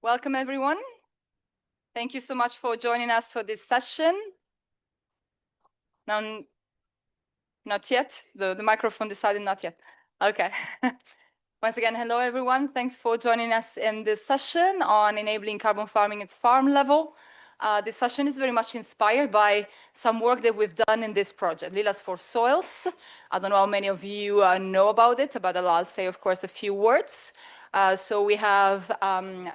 Welcome, everyone. Thank you so much for joining us for this session. No, not yet. The microphone decided not yet. Okay. Once again, hello, everyone. Thanks for joining us in this session on enabling carbon farming at farm level. This session is very much inspired by some work that we've done in this project, Lilas for Soils. I don't know how many of you know about it, but I'll say, of course, a few words. So we have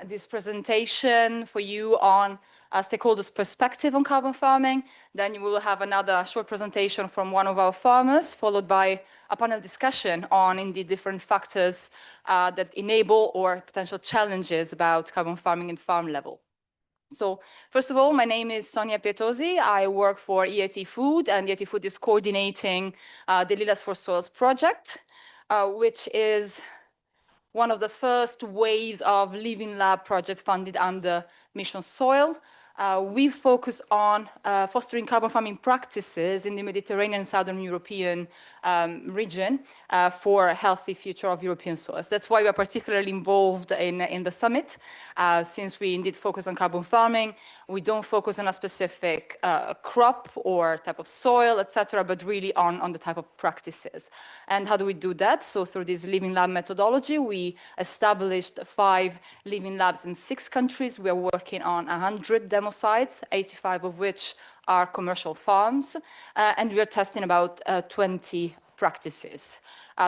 this presentation for you on stakeholders' perspective on carbon farming. Then you will have another short presentation from one of our farmers, followed by a panel discussion on indeed different factors that enable or potential challenges about carbon farming at farm level. So first of all, my name is Sonia Pietosi. I work for ECFS26, and ECFS26 is coordinating the Lilas for Soils project, which is one of the first waves of Living Lab project funded under Mission Soil. We focus on fostering carbon farming practices in the Mediterranean and Southern European region for a healthy future of European soils. That's why we are particularly involved in the summit. Since we indeed focus on carbon farming, we don't focus on a specific crop or type of soil, etc., but really on the type of practices. And how do we do that? So through this Living Lab methodology, we established 5 Living Labs in 6 countries. We are working on 100 demo sites, 85 of which are commercial farms, and we are testing about 20 practices.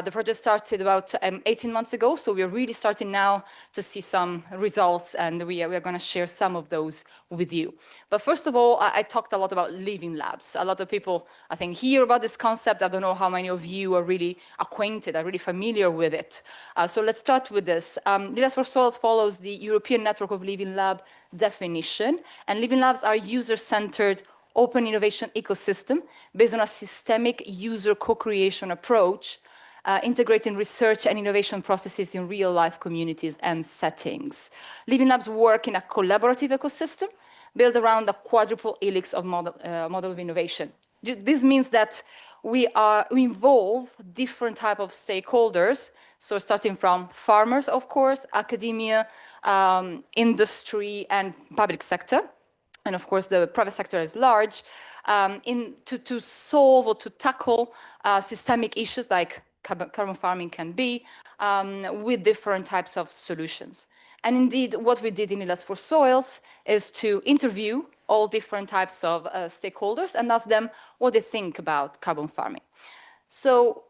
The project started about 18 months ago, so we are really starting now to see some results, and we are going to share some of those with you. But first of all, I talked a lot about living labs. A lot of people, I think, hear about this concept. I don't know how many of you are really acquainted, are really familiar with it. So let's start with this. Lilas for Soils follows the European Network of Living Lab definition, and living labs are user-centered open innovation ecosystem based on a systemic user co-creation approach, integrating research and innovation processes in real-life communities and settings. Living Labs work in a collaborative ecosystem built around a quadruple helix of model of innovation. This means that we involve different types of stakeholders, so starting from farmers, of course, academia, industry, and public sector, and of course the private sector is large, to solve or to tackle systemic issues like carbon farming can be, with different types of solutions. And indeed, what we did in Lilas for Soils is to interview all different types of stakeholders and ask them what they think about carbon farming. So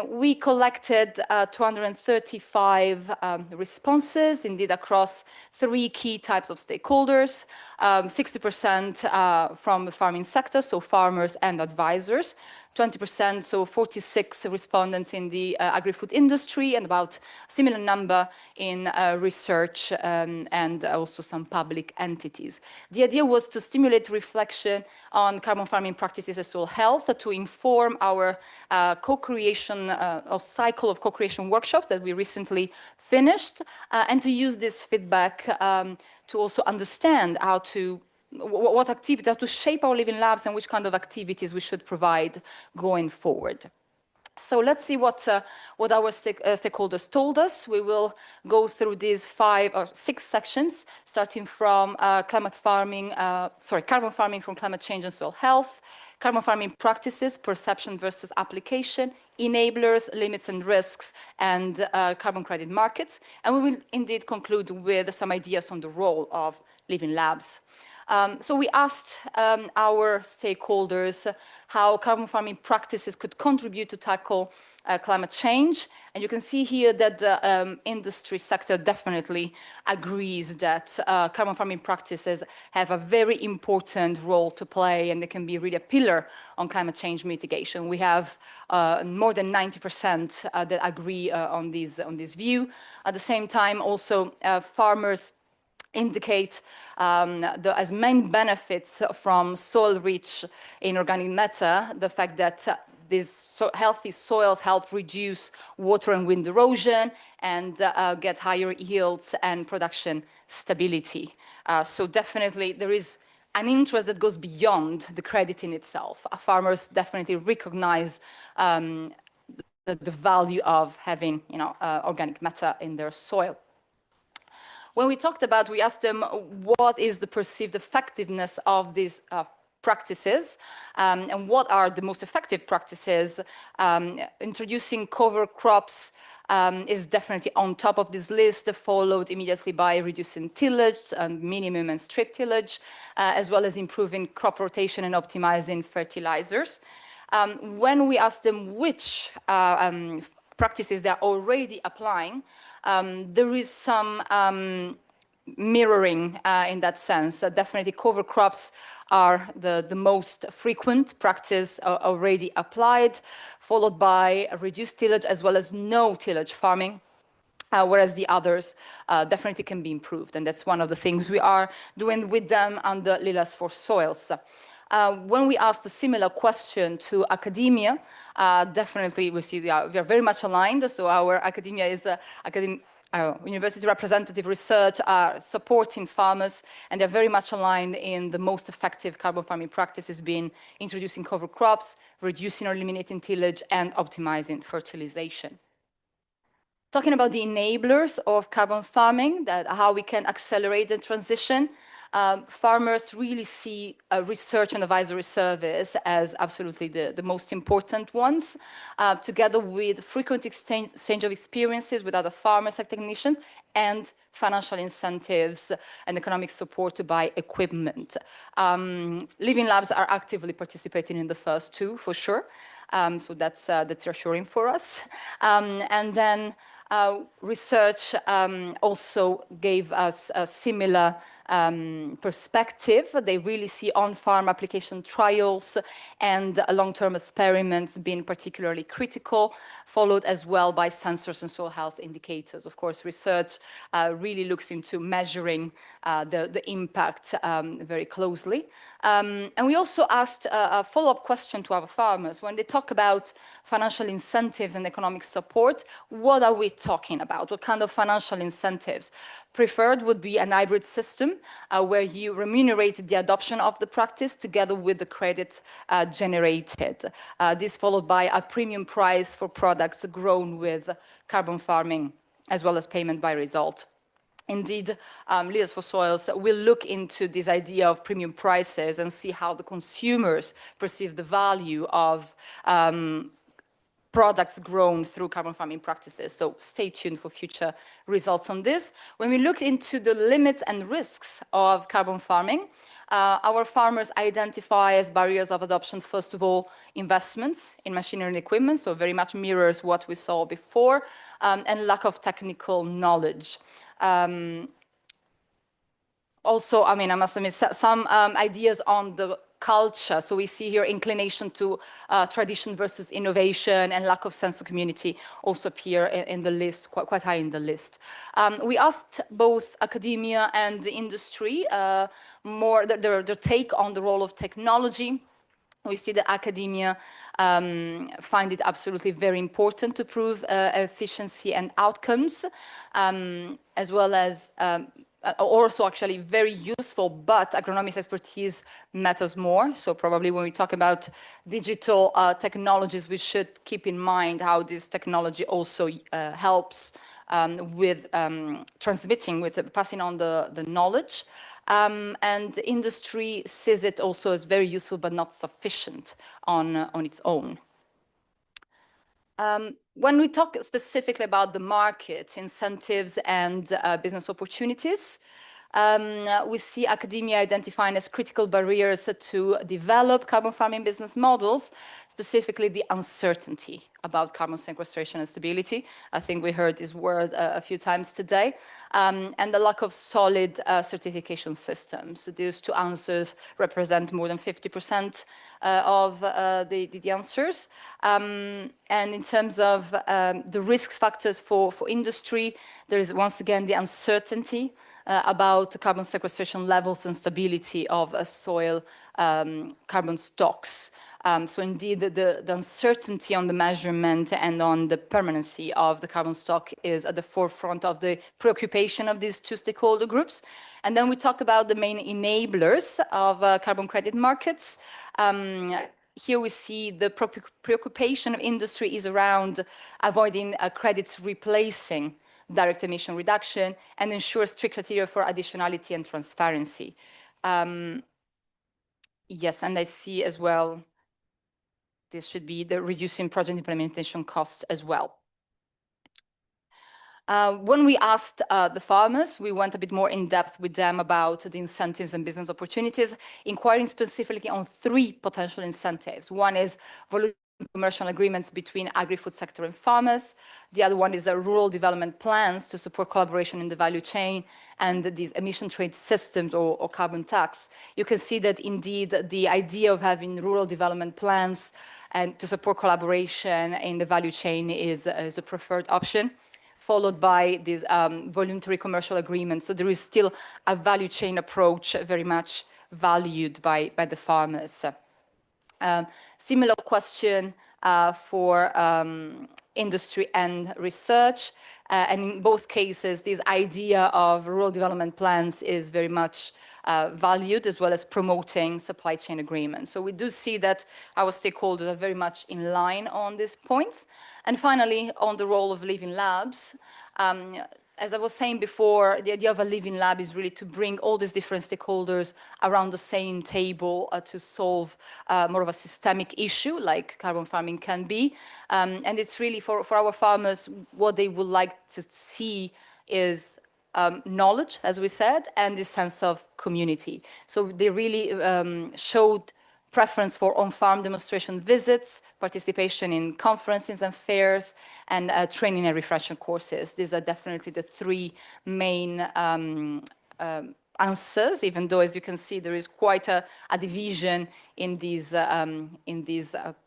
we collected 235 responses, indeed, across 3 key types of stakeholders, 60% from the farming sector, so farmers and advisors, 20%, so 46 respondents in the agri-food industry, and about a similar number in research and also some public entities. The idea was to stimulate reflection on carbon farming practices and soil health, to inform our co-creation or cycle of co-creation workshops that we recently finished, and to use this feedback to also understand what activities, how to shape our living labs and which kind of activities we should provide going forward. So let's see what our stakeholders told us. We will go through these 5 or 6 sections, starting from carbon farming from climate change and soil health, carbon farming practices, perception versus application, enablers, limits and risks, and carbon credit markets. And we will indeed conclude with some ideas on the role of living labs. So we asked our stakeholders how carbon farming practices could contribute to tackle climate change. And you can see here that the industry sector definitely agrees that carbon farming practices have a very important role to play, and they can be really a pillar on climate change mitigation. We have more than 90% that agree on this view. At the same time, also farmers indicate as main benefits from soil-rich inorganic matter, the fact that these healthy soils help reduce water and wind erosion and get higher yields and production stability. So definitely there is an interest that goes beyond the credit in itself. Farmers definitely recognize the value of having organic matter in their soil. When we talked about, we asked them what is the perceived effectiveness of these practices and what are the most effective practices. Introducing cover crops is definitely on top of this list, followed immediately by reducing tillage, minimum and strip tillage, as well as improving crop rotation and optimizing fertilizers. When we asked them which practices they're already applying, there is some mirroring in that sense. Definitely cover crops are the most frequent practice already applied, followed by reduced tillage as well as no tillage farming. Whereas the others definitely can be improved. And that's one of the things we are doing with them under Lilas for Soils. When we asked a similar question to academia, definitely we see we are very much aligned. So our academia is university representative research are supporting farmers, and they're very much aligned in the most effective carbon farming practices being introducing cover crops, reducing or eliminating tillage, and optimizing fertilization. Talking about the enablers of carbon farming, how we can accelerate the transition, farmers really see a research and advisory service as absolutely the most important ones, together with frequent exchange of experiences with other farmers and technicians, and financial incentives and economic support to buy equipment. Living labs are actively participating in the first two, for sure. So that's reassuring for us. And then research also gave us a similar perspective. They really see on-farm application trials and long-term experiments being particularly critical, followed as well by sensors and soil health indicators. Of course, research really looks into measuring the impact very closely. And we also asked a follow-up question to our farmers. When they talk about financial incentives and economic support, what are we talking about? What kind of financial incentives? Preferred would be an hybrid system where you remunerate the adoption of the practice together with the credits generated. This followed by a premium price for products grown with carbon farming, as well as payment by result. Indeed, Leaders for Soils will look into this idea of premium prices and see how the consumers perceive the value of products grown through carbon farming practices. So stay tuned for future results on this. When we look into the limits and risks of carbon farming, our farmers identify as barriers of adoption, first of all, investments in machinery and equipment, so very much mirrors what we saw before, and lack of technical knowledge. Also, I mean, I must admit, some ideas on the culture. So we see here inclination to tradition versus innovation and lack of sense of community also appear in the list, quite high in the list. We asked both academia and the industry more their take on the role of technology. We see that academia find it absolutely very important to prove efficiency and outcomes, as well as also actually very useful, but agronomics expertise matters more. So probably when we talk about digital technologies, we should keep in mind how this technology also helps with transmitting, with passing on the knowledge. And industry sees it also as very useful, but not sufficient on its own. When we talk specifically about the markets, incentives, and business opportunities, we see academia identifying as critical barriers to develop carbon farming business models, specifically the uncertainty about carbon sequestration and stability. I think we heard this word a few times today, and the lack of solid certification systems. These two answers represent more than 50% of the answers. And in terms of the risk factors for industry, there is once again the uncertainty about carbon sequestration levels and stability of soil carbon stocks. So indeed, the uncertainty on the measurement and on the permanency of the carbon stock is at the forefront of the preoccupation of these two stakeholder groups. And then we talk about the main enablers of carbon credit markets. Here we see the preoccupation of industry is around avoiding credits replacing direct emission reduction, and ensure strict criteria for additionality and transparency. Yes, and I see as well, this should be the reducing project implementation costs as well. When we asked the farmers, we went a bit more in depth with them about the incentives and business opportunities, inquiring specifically on 3 potential incentives. One is voluntary commercial agreements between agri-food sector and farmers. The other one is rural development plans to support collaboration in the value chain, and these emission trade systems or carbon tax. You can see that indeed the idea of having rural development plans and to support collaboration in the value chain is a preferred option, followed by these voluntary commercial agreements. So there is still a value chain approach very much valued by the farmers. Similar question for industry and research. And in both cases, this idea of rural development plans is very much valued, as well as promoting supply chain agreements. So we do see that our stakeholders are very much in line on these points. And finally, on the role of living labs, as I was saying before, the idea of a living lab is really to bring all these different stakeholders around the same table to solve more of a systemic issue like carbon farming can be. And it's really for our farmers, what they would like to see is knowledge, as we said, and this sense of community. So they really showed preference for on-farm demonstration visits, participation in conferences and fairs, and training and refresher courses. These are definitely the 3 main answers, even though, as you can see, there is quite a division in these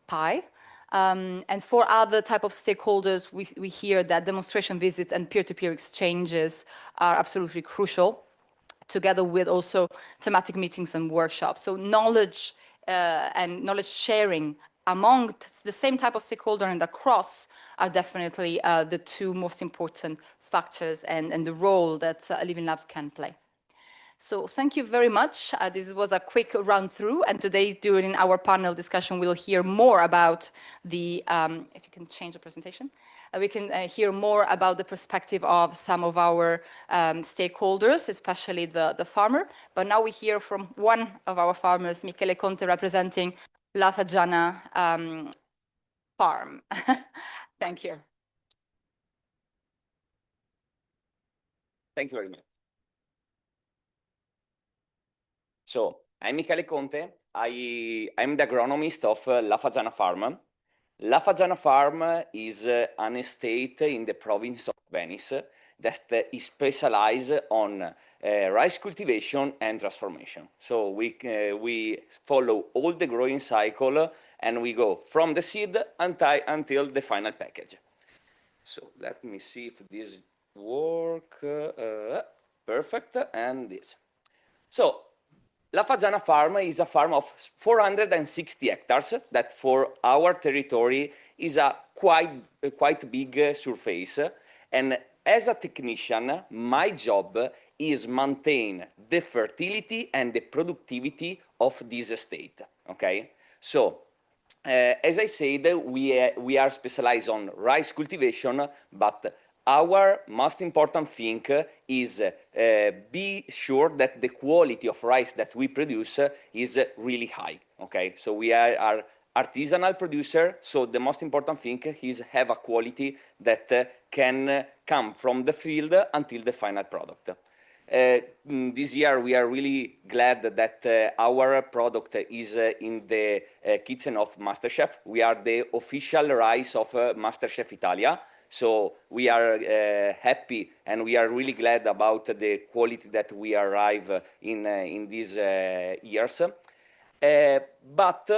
pie. And for other type of stakeholders, we hear that demonstration visits and peer-to-peer exchanges are absolutely crucial, together with also thematic meetings and workshops. So knowledge and knowledge sharing among the same type of stakeholder and across are definitely the 2 most important factors and the role that Living Labs can play. So thank you very much. This was a quick run through, and today during our panel discussion, we'll hear more about the, if you can change the presentation, we can hear more about the perspective of some of our stakeholders, especially the farmer. But now we hear from one of our farmers, Michele Conte, representing La Fagiana farm. Thank you. Thank you very much. So, I'm Michele Conte. I'm the agronomist of La Fagiana Farm. La Fagiana Farm is an estate in the province of Venice that is specialized on rice cultivation and transformation. So we follow all the growing cycle, and we go from the seed until the final package. So let me see if this works. Perfect, and this. So La Fagiana Farm is a farm of 460 hectares that for our territory is a quite big surface. And as a technician, my job is maintain the fertility and the productivity of this estate, okay? So, as I said, we are specialized on rice cultivation, but our most important thing is be sure that the quality of rice that we produce is really high, okay? So we are artisanal producer, so the most important thing is have a quality that can come from the field until the final product. This year we are really glad that our product is in the kitchen of MasterChef. We are the official rice of MasterChef Italia. So we are happy, and we are really glad about the quality that we arrive in these years. But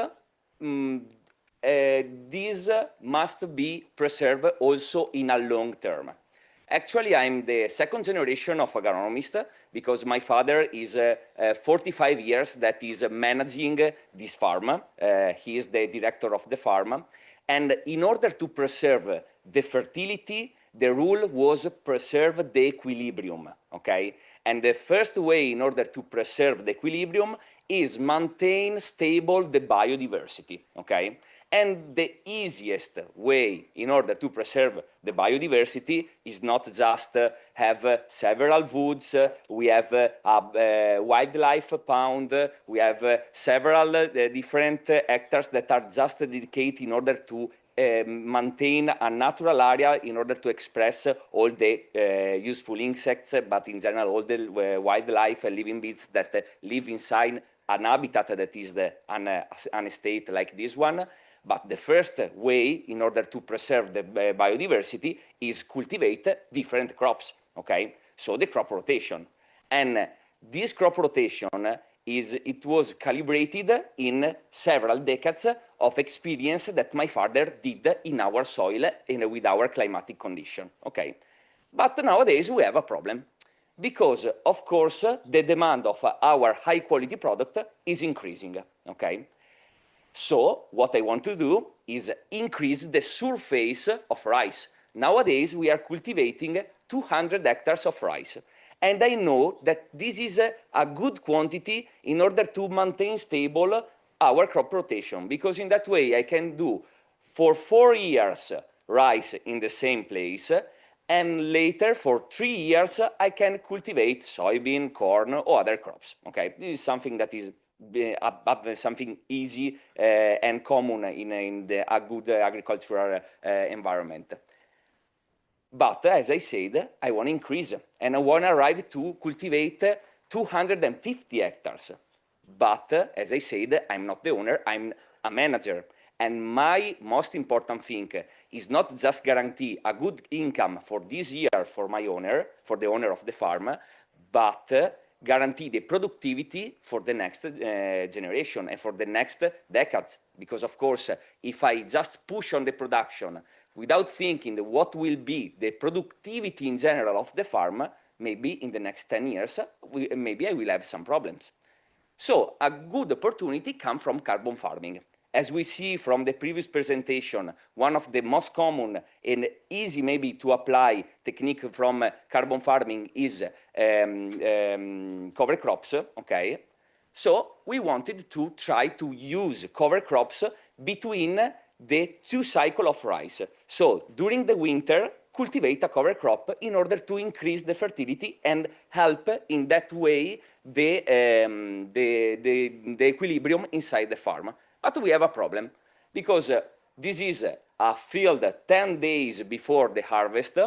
this must be preserved also in a long term. Actually, I'm the 2nd generation of agronomist because my father is 45 years that is managing this farm. He is the director of the farm. And in order to preserve the fertility, the rule was preserve the equilibrium, okay? And the first way in order to preserve the equilibrium is maintain stable the biodiversity, okay? And the easiest way in order to preserve the biodiversity is not just have several woods, we have a wildlife pound, we have several different hectares that are just dedicated in order to maintain a natural area in order to express all the useful insects, but in general all the wildlife and living beings that live inside an habitat that is an estate like this one. But the first way in order to preserve the biodiversity is cultivate different crops, okay? So the crop rotation. And this crop rotation it was calibrated in several decades of experience that my father did in our soil and with our climatic condition, okay? But nowadays we have a problem because, of course, the demand of our high quality product is increasing, okay? So what I want to do is increase the surface of rice. Nowadays, we are cultivating 200 hectares of rice. And I know that this is a good quantity in order to maintain stable our crop rotation, because in that way I can do for 4 years rice in the same place, and later for 3 years I can cultivate soybean, corn, or other crops. Okay, this is something that is something easy and common in a good agricultural environment. But as I said, I want to increase and I want to arrive to cultivate 250 hectares. But as I said, I'm not the owner, I'm a manager. And my most important thing is not just guarantee a good income for this year for my owner, for the owner of the farm, but guarantee the productivity for the next generation and for the next decades. Because of course, if I just push on the production without thinking what will be the productivity in general of the farm, maybe in the next 10 years, maybe I will have some problems. So a good opportunity comes from carbon farming. As we see from the previous presentation, one of the most common and easy maybe to apply technique from carbon farming is cover crops, okay? So we wanted to try to use cover crops between the 2 cycles of rice. So during the winter, cultivate a cover crop in order to increase the fertility and help in that way the equilibrium inside the farm. But we have a problem because this is a field 10 days before the harvest,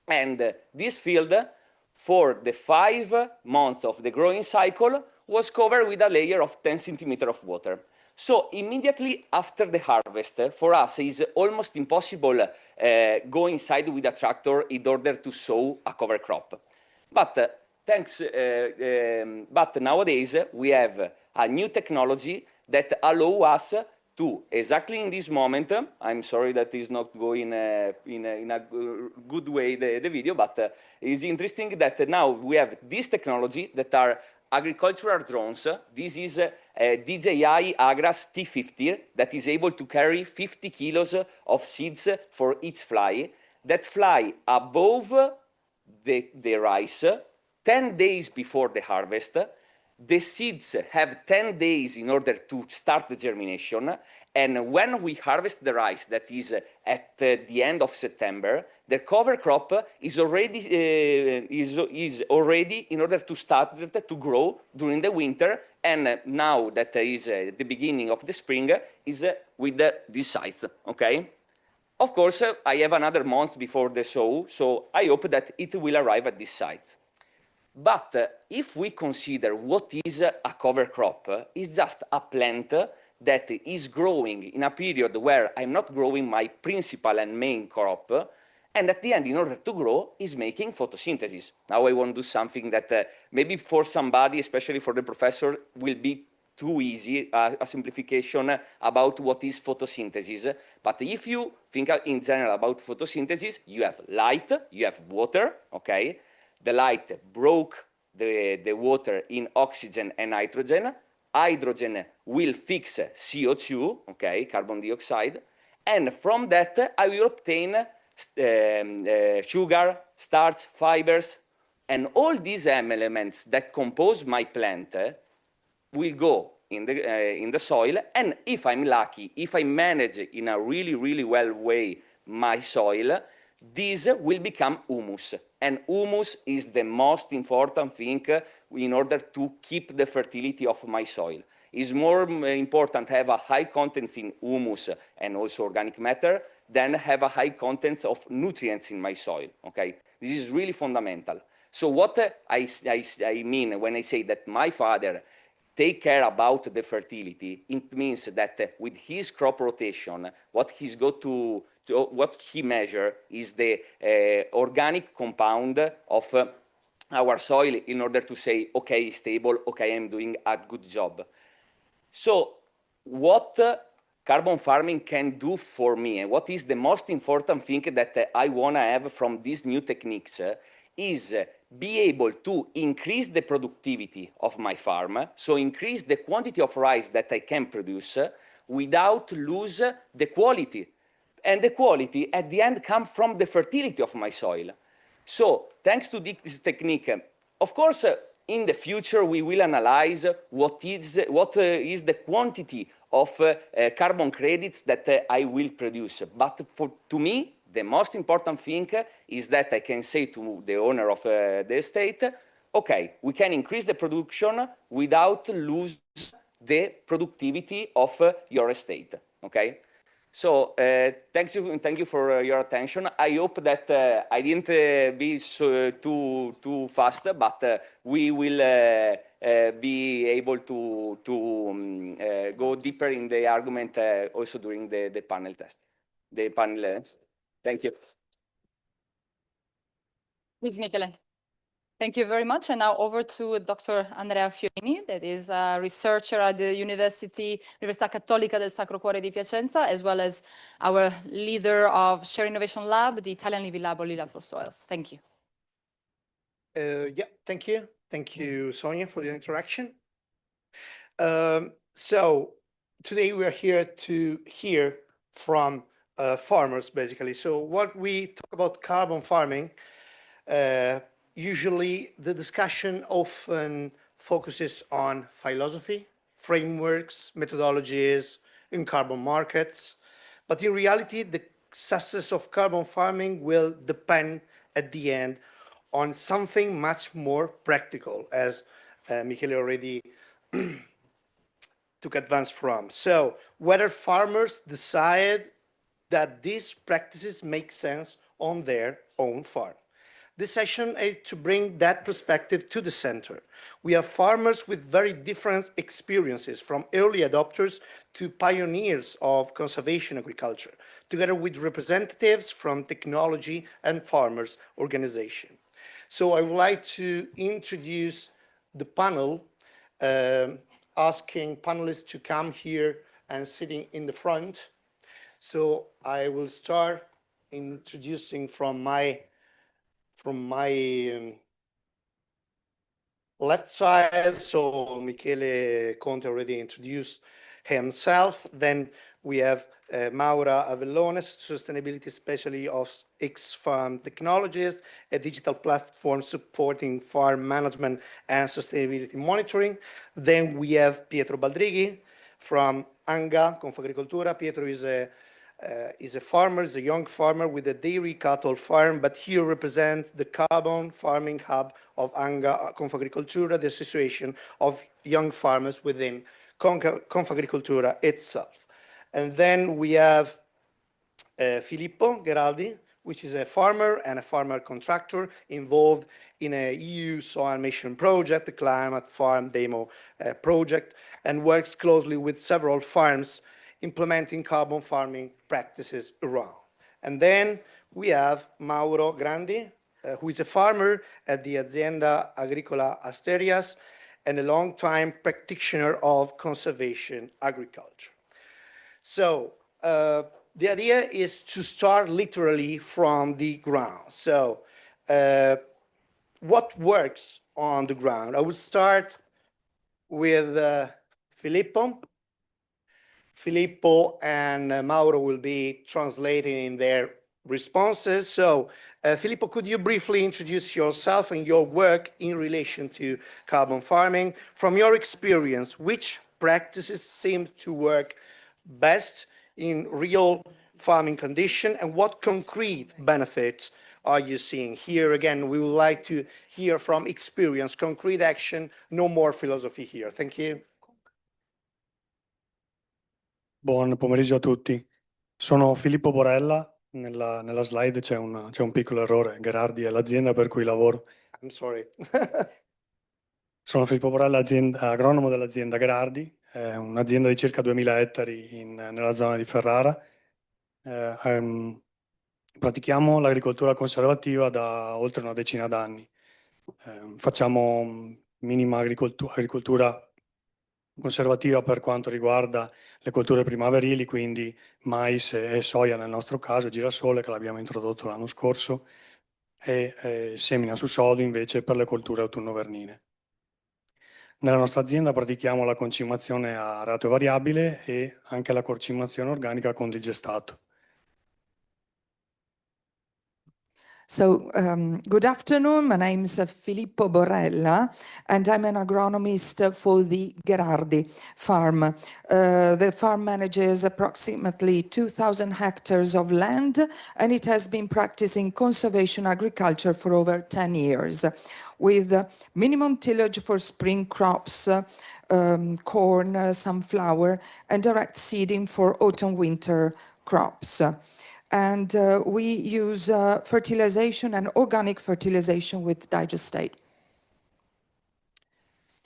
and this field for the 5 months of the growing cycle was covered with a layer of 10 centimeters of water. So immediately after the harvest, for us is almost impossible go inside with a tractor in order to sow a cover crop. But but nowadays we have a new technology that allow us to, exactly in this moment, I'm sorry that is not going in a good way, the video, but it's interesting that now we have this technology that are agricultural drones. This is DJI Agras T50 that is able to carry 50 kilos of seeds for each fly that fly above the rice 10 days before the harvest. The seeds have 10 days in order to start the germination, and when we harvest the rice, that is at the end of September, the cover crop is already in order to start to grow during the winter, and now that is the beginning of the spring is with this size, okay? Of course, I have another month before the sow, so I hope that it will arrive at this size. But if we consider what is a cover crop, it's just a plant that is growing in a period where I'm not growing my principal and main crop, and at the end, in order to grow, is making photosynthesis. Now I want to do something that maybe for somebody, especially for the professor, will be too easy, a simplification about what is photosynthesis. But if you think in general about photosynthesis, you have light, you have water, okay? The light broke the water in oxygen and nitrogen. Hydrogen will fix CO2, okay, carbon dioxide. And from that, I will obtain sugar, starch, fibers, and all these elements that compose my plant will go in the soil, and if I'm lucky, if I manage in a really, really well way my soil, this will become humus. And humus is the most important thing in order to keep the fertility of my soil. It's more important to have a high content in humus and also organic matter than have a high content of nutrients in my soil, okay? This is really fundamental. So what I mean when I say that my father take care about the fertility, it means that with his crop rotation, what he's got to what he measure is the organic compound of our soil in order to say, okay, stable, okay, I'm doing a good job. So what carbon farming can do for me, and what is the most important thing that I want to have from these new techniques is be able to increase the productivity of my farm, so increase the quantity of rice that I can produce without lose the quality. And the quality at the end comes from the fertility of my soil. So thanks to this technique, of course, in the future we will analyze what is the quantity of carbon credits that I will produce. But to me, the most important thing is that I can say to the owner of the estate, okay, we can increase the production without lose the productivity of your estate, okay? So thank you for your attention. I hope that I didn't be so too fast, but we will be able to go deeper in the argument also during the panel test. The panel. Thank you. Please, Michele. Thank you very much. And now over to Dr. Andrea Fiorini, that is a researcher at the Università Cattolica del Sacro Cuore di Piacenza, as well as our leader of Share Innovation Lab, the Italian Living Lab on Lead for Soils. Thank you. Yeah, thank you. Thank you, Sonia, for the introduction. So today we are here to hear from farmers, basically. So what we talk about carbon farming, usually the discussion often focuses on philosophy, frameworks, methodologies, in carbon markets. But in reality, the success of carbon farming will depend at the end on something much more practical, as Michele already took advance from. So whether farmers decide that these practices make sense on their own farm. This session is to bring that perspective to the center. We have farmers with very different experiences, from early adopters to pioneers of conservation agriculture, together with representatives from technology and farmers organization. So I would like to introduce the panel, asking panelists to come here and sitting in the front. So I will start introducing from my left side. So Michele Conte already introduced himself. Then we have Maura Avellone, Sustainability Specialist of X-Farm Technologies, a digital platform supporting farm management and sustainability monitoring. Then we have Pietro Baldrighi from Anga Confagricoltura. Pietro is a farmer, is a young farmer with a dairy cattle farm, but here represents the carbon farming hub of Anga Confagricoltura, the association of young farmers within Confagricoltura itself. And then we have Filippo Geraldi, which is a farmer and a farmer contractor involved in a EU soil mission project, the Climate Farm Demo project, and works closely with several farms implementing carbon farming practices around. And then we have Mauro Grandi, who is a farmer at the Azienda Agricola Asterias and a long-time practitioner of conservation agriculture. So the idea is to start literally from the ground. So what works on the ground? I will start with Filippo. Filippo and Mauro will be translating their responses. So Filippo, could you briefly introduce yourself and your work in relation to carbon farming? From your experience, which practices seem to work best in real farming condition, and what concrete benefits are you seeing? Here again, we would like to hear from experience, concrete action, no more philosophy here. Thank you. Buon pomeriggio a tutti. Sono Filippo Borella. Nella slide c'è un piccolo errore. Gerardi è l'azienda per cui lavoro. I'm sorry. Sono Filippo Borella, agronomo dell'azienda Gerardi, è un'azienda di circa 2000 ettari nella zona di Ferrara. Pratichiamo l'agricoltura conservativa da oltre una decina d'anni. Facciamo minima agricoltura conservativa per quanto riguarda le colture primaverili, quindi mais e soia nel nostro caso, girasole che l'abbiamo introdotto l'anno scorso, e semina su sodo invece per le colture autunno-vernine. Nella nostra azienda pratichiamo la concimazione a rato variabile e anche la concimazione organica con digestato. So, good afternoon. My name is Filippo Borella, and I'm an agronomist for the Gerardi farm. The farm manages approximately 2,000 hectares of land, and it has been practicing conservation agriculture for over 10 years, with minimum tillage for spring crops, corn, sunflower, and direct seeding for autumn-winter crops. And we use fertilization and organic fertilization with digestate.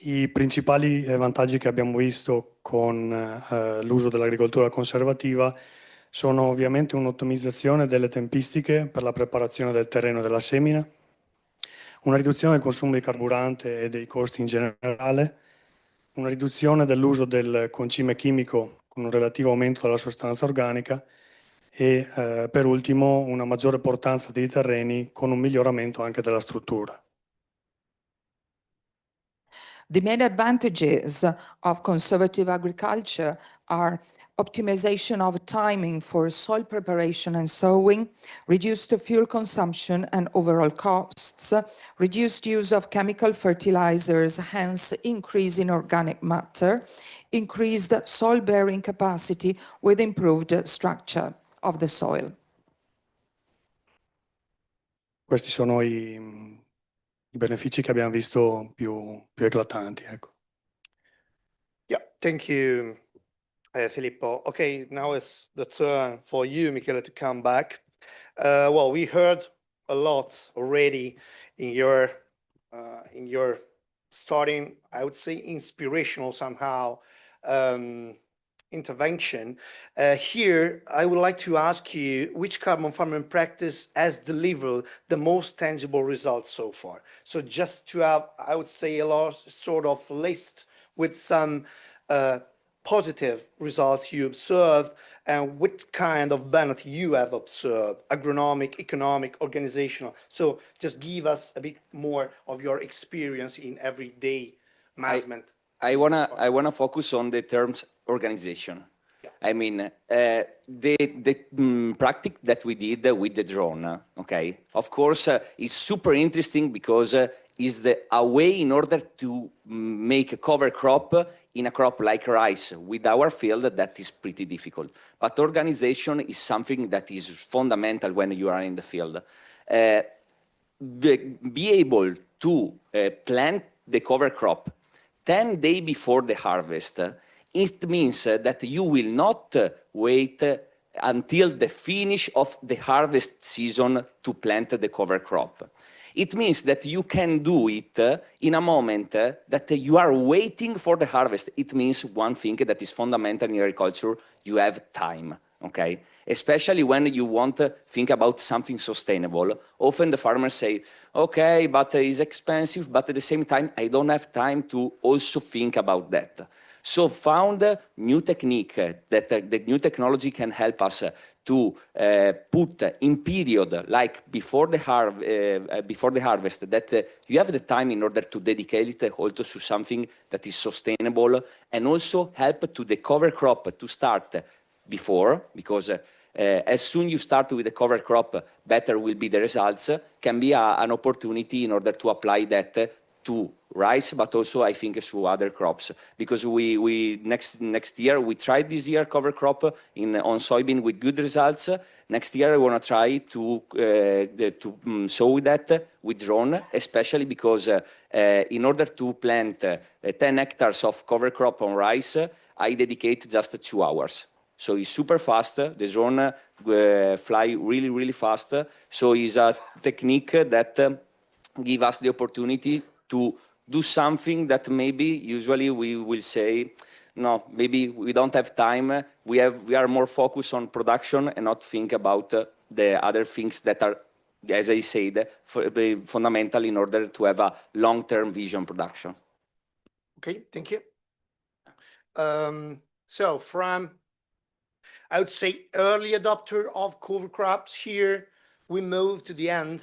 I principali vantaggi che abbiamo visto con l'uso dell'agricoltura conservativa sono ovviamente un'ottimizzazione delle tempistiche per la preparazione del terreno e della semina, una riduzione del consumo di carburante e dei costi in generale, una riduzione dell'uso del concime chimico con un relativo aumento della sostanza organica e per ultimo una maggiore portanza dei terreni con un miglioramento anche della struttura. The main advantages of conservative agriculture are optimization of timing for soil preparation and sowing, reduced fuel consumption and overall costs, reduced use of chemical fertilizers, hence increase in organic matter, increased soil bearing capacity with improved structure of the soil. Questi sono i benefici che abbiamo visto più eclatanti. Ecco. Yeah, thank you, Filippo. Okay, now it's the turn for you, Michele, to come back. Well, we heard a lot already in your starting, I would say, inspirational somehow intervention. Here, I would like to ask you which carbon farming practice has delivered the most tangible results so far. So just to have, I would say, a sort of list with some positive results you observed and what kind of benefit you have observed, agronomic, economic, organizational. So just give us a bit more of your experience in everyday management. I wanna focus on the terms organization. Yeah. I mean, the practice that we did with the drone, okay, of course, is super interesting because is a way in order to make a cover crop in a crop like rice with our field that is pretty difficult. But organization is something that is fundamental when you are in the field. Be able to plant the cover crop 10 days before the harvest, it means that you will not wait until the finish of the harvest season to plant the cover crop. It means that you can do it in a moment that you are waiting for the harvest. It means one thing that is fundamental in agriculture, you have time, okay? Especially when you want to think about something sustainable. Often the farmers say, okay, but it's expensive, but at the same time, I don't have time to also think about that. So found a new technique that the new technology can help us to put in period like before the harvest that you have the time in order to dedicate it also to something that is sustainable and also help to the cover crop to start before, because as soon you start with the cover crop, better will be the results, can be an opportunity in order to apply that to rice, but also I think through other crops, because we next year we tried this year cover crop on soybean with good results. Next year I want to try to sow that with drone, especially because in order to plant 10 hectares of cover crop on rice, I dedicate just 2 hours. So it's super fast. The drone fly really fast. So it's a technique that give us the opportunity to do something that maybe usually we will say, no, maybe we don't have time. We are more focused on production and not think about the other things that are, as I said, fundamental in order to have a long-term vision production. Okay, thank you. So from, I would say, early adopter of cover crops here, we move to the end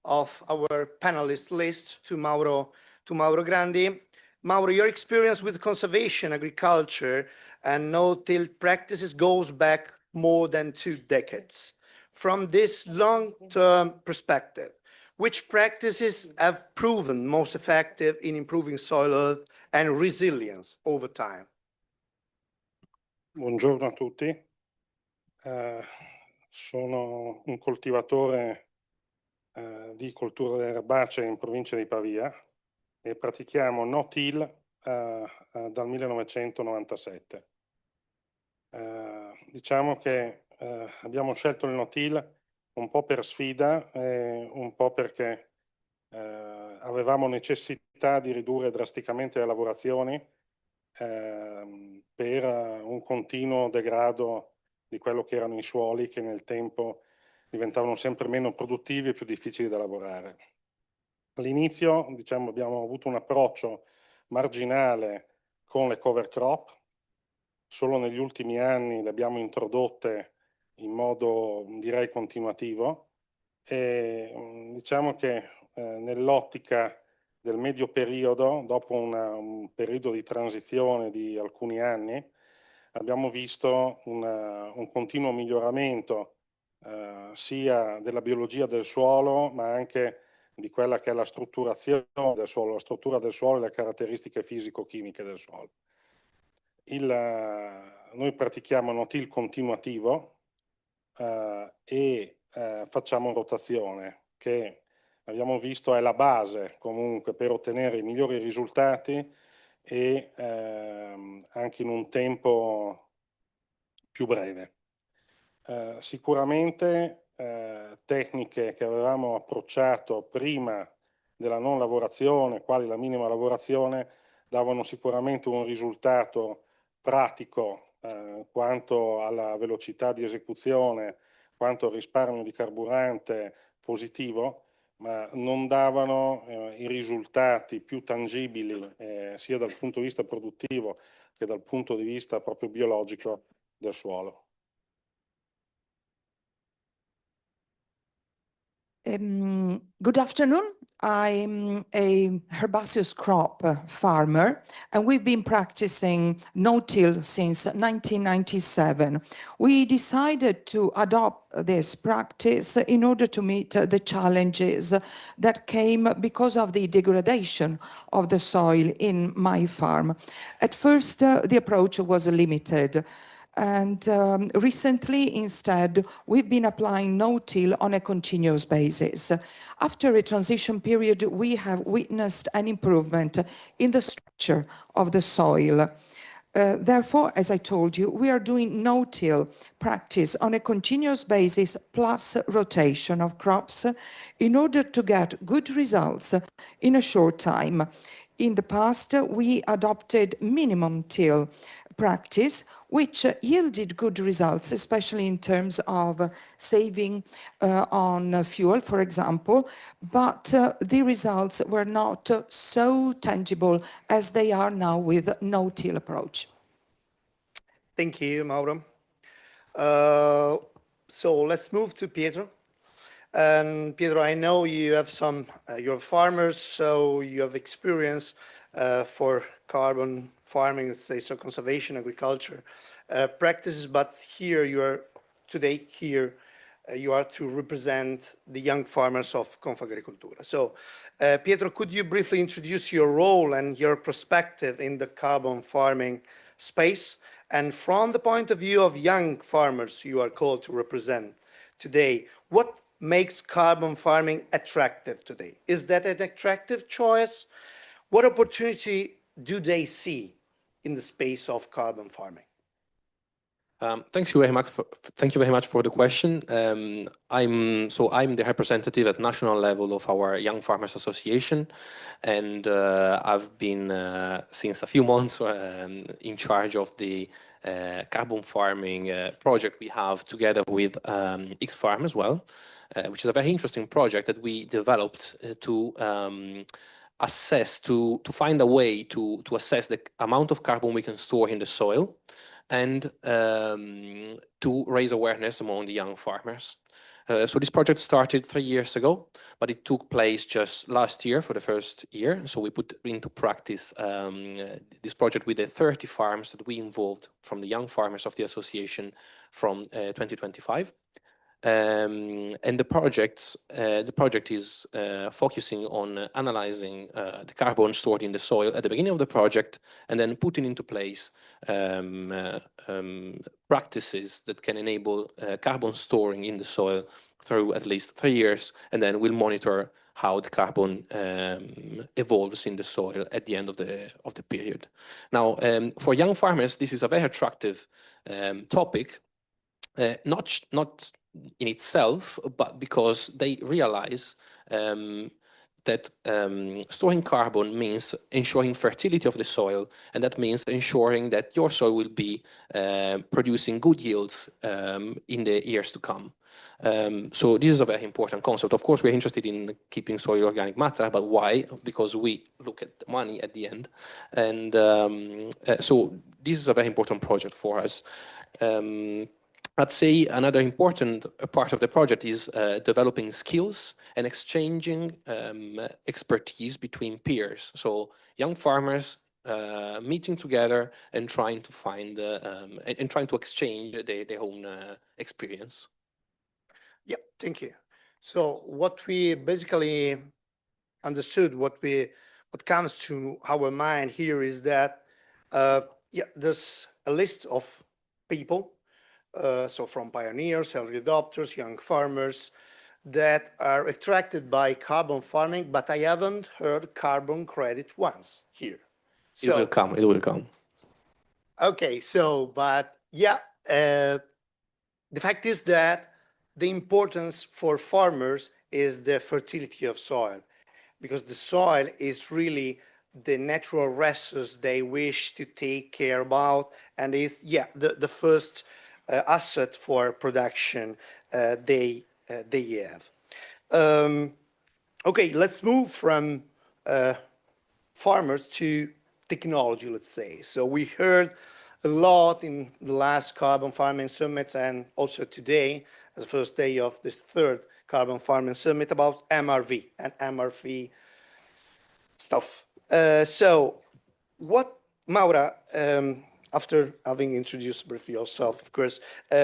of our panelist list to Mauro Grandi. Mauro, your experience with conservation agriculture and no-till practices goes back more than 2 decades. From this long-term perspective, which practices have proven most effective in improving soil health and resilience over time? Buongiorno a tutti. Sono un coltivatore di colture erbacee in provincia di Pavia e pratichiamo no-till dal 1997. Diciamo che abbiamo scelto il no-till un po' per sfida e un po' perché avevamo necessità di ridurre drasticamente le lavorazioni per un continuo degrado di quello che erano i suoli, che nel tempo diventavano sempre meno produttivi e più difficili da lavorare. All'inizio, diciamo, abbiamo avuto un approccio marginale con le cover crop, solo negli ultimi anni le abbiamo introdotte in modo, direi, continuativo, e diciamo che nell'ottica del medio periodo, dopo un periodo di transizione di alcuni anni, abbiamo visto un continuo miglioramento sia della biologia del suolo, ma anche di quella che è la strutturazione del suolo, la struttura del suolo e le caratteristiche fisico-chimiche del suolo. Noi pratichiamo no-till continuativo e facciamo rotazione, che abbiamo visto è la base comunque per ottenere i migliori risultati e anche in un tempo più breve. Sicuramente tecniche che avevamo approcciato prima della non lavorazione, quali la minima lavorazione, davano sicuramente un risultato pratico quanto alla velocità di esecuzione, quanto al risparmio di carburante positivo, ma non davano i risultati più tangibili sia dal punto di vista produttivo che dal punto di vista proprio biologico del suolo. Good afternoon. I'm a herbaceous crop farmer, and we've been practicing no-till since 1997. We decided to adopt this practice in order to meet the challenges that came because of the degradation of the soil in my farm. At first, the approach was limited. And recently, instead, we've been applying no-till on a continuous basis. After a transition period, we have witnessed an improvement in the structure of the soil. Therefore, as I told you, we are doing no-till practice on a continuous basis plus rotation of crops in order to get good results in a short time. In the past, we adopted minimum till practice, which yielded good results, especially in terms of saving on fuel, for example, but the results were not so tangible as they are now with no-till approach. Thank you, Mauro. So let's move to Pietro. And Pietro, I know you have you're farmers, so you have experience for carbon farming, let's say, so conservation, agriculture practices, but here you are today here you are to represent the young farmers of Confagricoltura. So, Pietro, could you briefly introduce your role and your perspective in the carbon farming space? And from the point of view of young farmers you are called to represent today, what makes carbon farming attractive today? Is that an attractive choice? What opportunity do they see in the space of carbon farming? Thank you very much for the question. I'm the representative at national level of our Young Farmers Association, and I've been since a few months in charge of the carbon farming project we have together with X-Farm as well, which is a very interesting project that we developed to assess, to find a way to assess the amount of carbon we can store in the soil, and to raise awareness among the young farmers. So this project started 3 years ago, but it took place just last year for the first year. So we put into practice this project with the 30 farms that we involved from the young farmers of the association from 2025. And the project is focusing on analyzing the carbon stored in the soil at the beginning of the project, and then putting into place practices that can enable carbon storing in the soil through at least 3 years, and then we'll monitor how the carbon evolves in the soil at the end of the period. Now, for young farmers, this is a very attractive topic, not in itself, but because they realize that storing carbon means ensuring fertility of the soil, and that means ensuring that your soil will be producing good yields in the years to come. So this is a very important concept. Of course, we're interested in keeping soil organic matter, but why? Because we look at the money at the end. And so this is a very important project for us. I'd say another important part of the project is developing skills and exchanging expertise between peers. So young farmers meeting together and trying to find and trying to exchange their own experience. Yeah, thank you. So what we basically understood, what comes to our mind here is that there's a list of people. So from pioneers, early adopters, young farmers that are attracted by carbon farming, but I haven't heard carbon credit once here. So, it will come. Okay, so, but yeah, the fact is that the importance for farmers is the fertility of soil, because the soil is really the natural resource they wish to take care about, and is the first asset for production they have. Okay, let's move from farmers to technology, let's say. So we heard a lot in the last Carbon Farming Summit, and also today, as the first day of this third Carbon Farming Summit, about MRV and MRV stuff. So what, Maura, after having introduced briefly yourself, of course,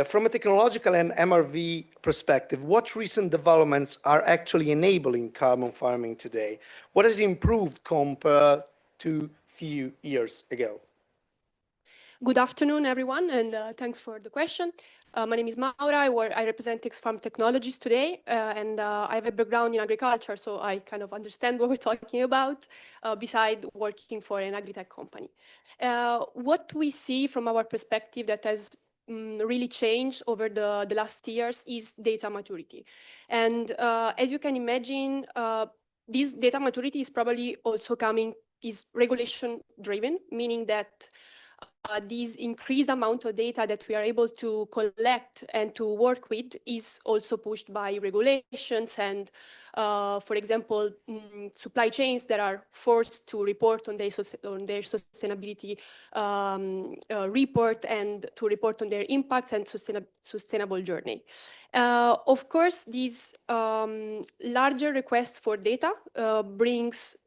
from a technological and MRV perspective, what recent developments are actually enabling carbon farming today? What has improved compared to a few years ago? Good afternoon, everyone, and thanks for the question. My name is Maura. I represent X-Farm Technologies today, and I have a background in agriculture, so I kind of understand what we're talking about, beside working for an agri-tech company. What we see from our perspective that has really changed over the last years is data maturity. And as you can imagine, this data maturity is probably also is regulation driven, meaning that this increased amount of data that we are able to collect and to work with is also pushed by regulations and, for example, supply chains that are forced to report on their sustainability report and to report on their impacts and sustainable journey. Of course, these larger requests for data brings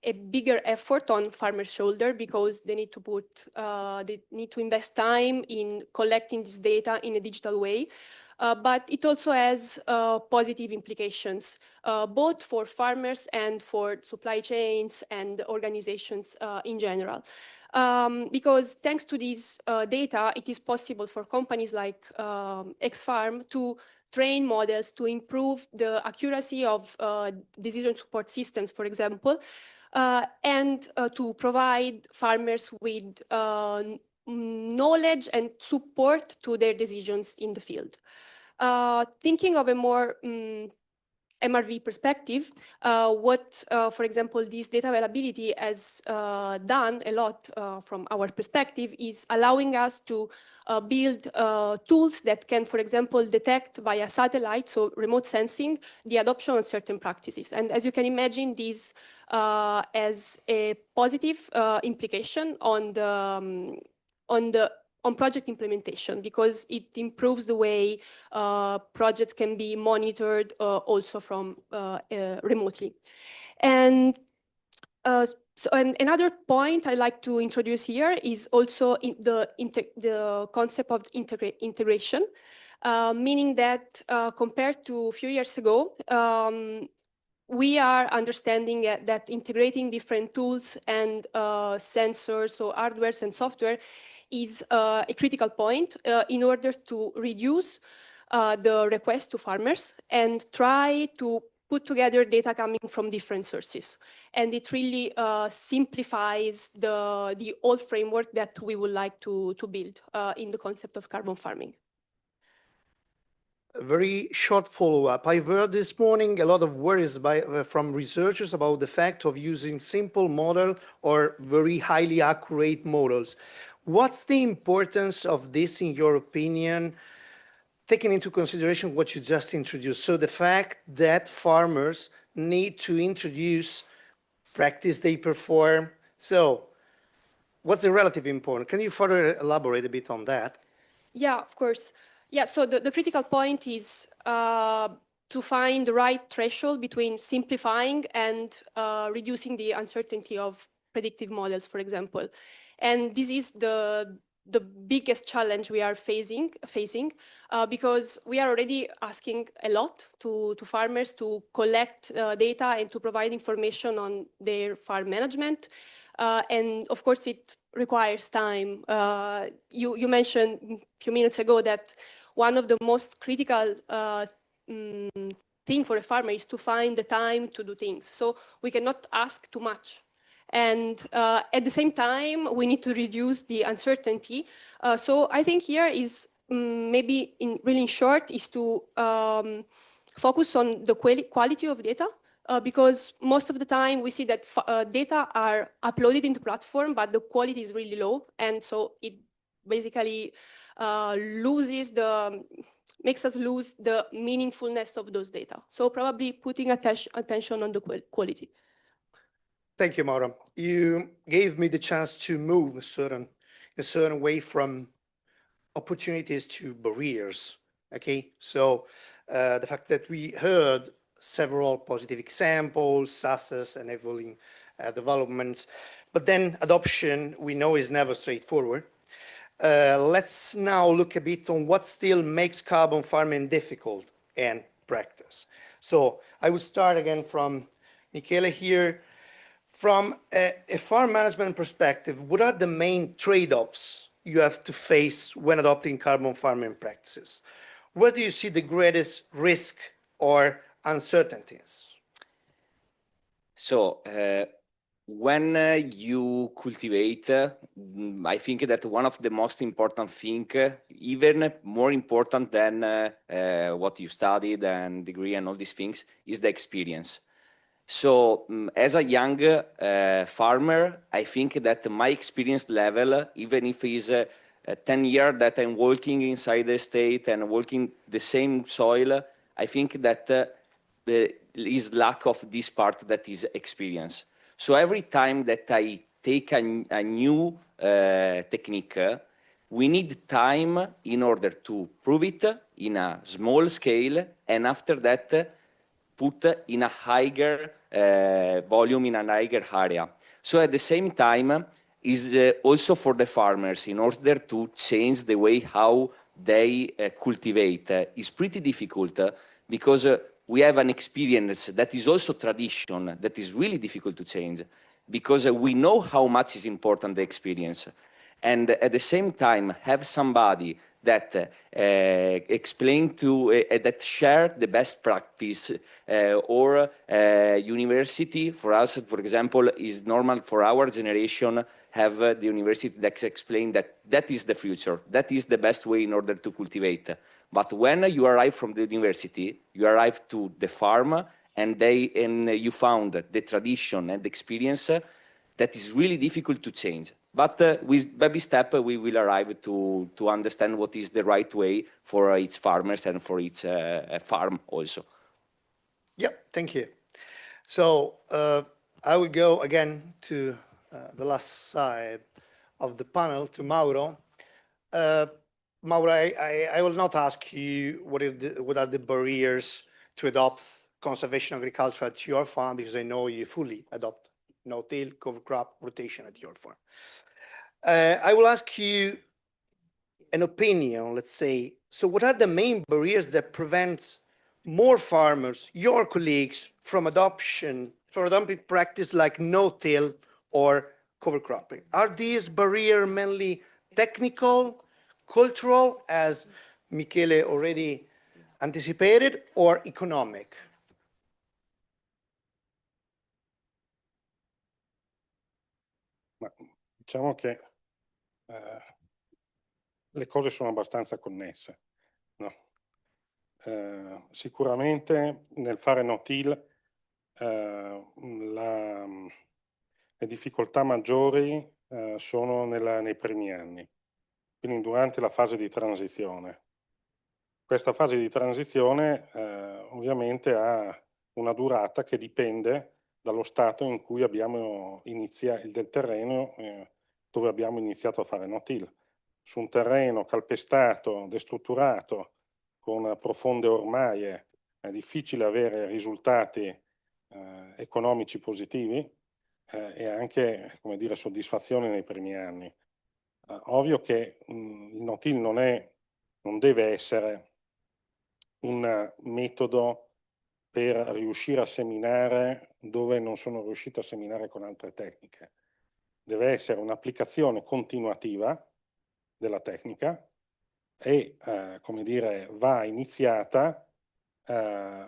a bigger effort on farmers' shoulder, because they need to invest time in collecting this data in a digital way. but it also has positive implications, both for farmers and for supply chains and organizations in general. Because thanks to these data, it is possible for companies like X-Farm to train models to improve the accuracy of decision support systems, for example, and to provide farmers with knowledge and support to their decisions in the field. Thinking of a more MRV perspective, for example, this data availability has done a lot from our perspective is allowing us to build tools that can, for example, detect via satellite, so remote sensing, the adoption of certain practices. And as you can imagine, this has a positive implication on project implementation, because it improves the way projects can be monitored also from remotely. And another point I like to introduce here is also the concept of integration, meaning that compared to a few years ago, we are understanding that integrating different tools and sensors, so hardware and software, is a critical point in order to reduce the request to farmers and try to put together data coming from different sources. And it really simplifies the old framework that we would like to build in the concept of carbon farming. A very short follow-up. I've heard this morning a lot of worries from researchers about the fact of using simple model or very highly accurate models. What's the importance of this, in your opinion, taking into consideration what you just introduced? So the fact that farmers need to introduce practice they perform. So what's the relative importance? Can you further elaborate a bit on that? Yeah, of course. Yeah, so the critical point is to find the right threshold between simplifying and reducing the uncertainty of predictive models, for example. And this is the biggest challenge we are facing because we are already asking a lot to farmers to collect data and to provide information on their farm management. And of course, it requires time. You mentioned a few minutes ago that one of the most critical thing for a farmer is to find the time to do things. So we cannot ask too much. And at the same time, we need to reduce the uncertainty. So I think here is maybe really in short is to focus on the quality of data. Because most of the time we see that data are uploaded into platform, but the quality is really low. And so it basically makes us lose the meaningfulness of those data. So probably putting attention on the quality. Thank you, Maura. You gave me the chance to move a certain way from opportunities to barriers. Okay, so the fact that we heard several positive examples, success, enabling developments, but then adoption we know is never straightforward. Let's now look a bit on what still makes carbon farming difficult in practice. So I will start again from Michele here. From a farm management perspective, what are the main trade-offs you have to face when adopting carbon farming practices? Where do you see the greatest risk or uncertainties? So when you cultivate, I think that one of the most important things, even more important than what you studied and degree and all these things, is the experience. So as a young farmer, I think that my experience level, even if it's 10 years that I'm working inside the state and working the same soil, I think that there is lack of this part that is experience. So every time that I take a new technique, we need time in order to prove it in a small scale, and after that put in a higher volume, in a higher area. So at the same time, is also for the farmers in order to change the way how they cultivate. Is pretty difficult because we have an experience that is also tradition that is really difficult to change because we know how much is important the experience. And at the same time have somebody that explain to, that share the best practice or university, for us, for example, is normal for our generation, have the university that explain that that is the future, that is the best way in order to cultivate. But when you arrive from the university, you arrive to the farm and you found the tradition and the experience that is really difficult to change. But with baby step, we will arrive to understand what is the right way for its farmers and for its farm also. Yep, thank you. So I will go again to the last side of the panel, to Mauro. Mauro, I will not ask you what are the barriers to adopt conservation agriculture at your farm, because I know you fully adopt no-till, cover crop, rotation at your farm. I will ask you an opinion, let's say. So what are the main barriers that prevent more farmers, your colleagues, from adopting practice like no-till or cover cropping? Are these barriers mainly technical, cultural, as Michele already anticipated, or economic? Ma diciamo che le cose sono abbastanza connesse, no? Sicuramente nel fare no-till le difficoltà maggiori sono nei primi anni, quindi durante la fase di transizione. Questa fase di transizione ovviamente ha una durata che dipende dallo stato in cui abbiamo del terreno dove abbiamo iniziato a fare no-till. Su un terreno calpestato, destrutturato, con profonde ormaie, è difficile avere risultati economici positivi e anche, come dire, soddisfazione nei primi anni. Ovvio che il no-till non deve essere un metodo per riuscire a seminare dove non sono riuscito a seminare con altre tecniche. Deve essere un'applicazione continuativa della tecnica e, come dire, va iniziata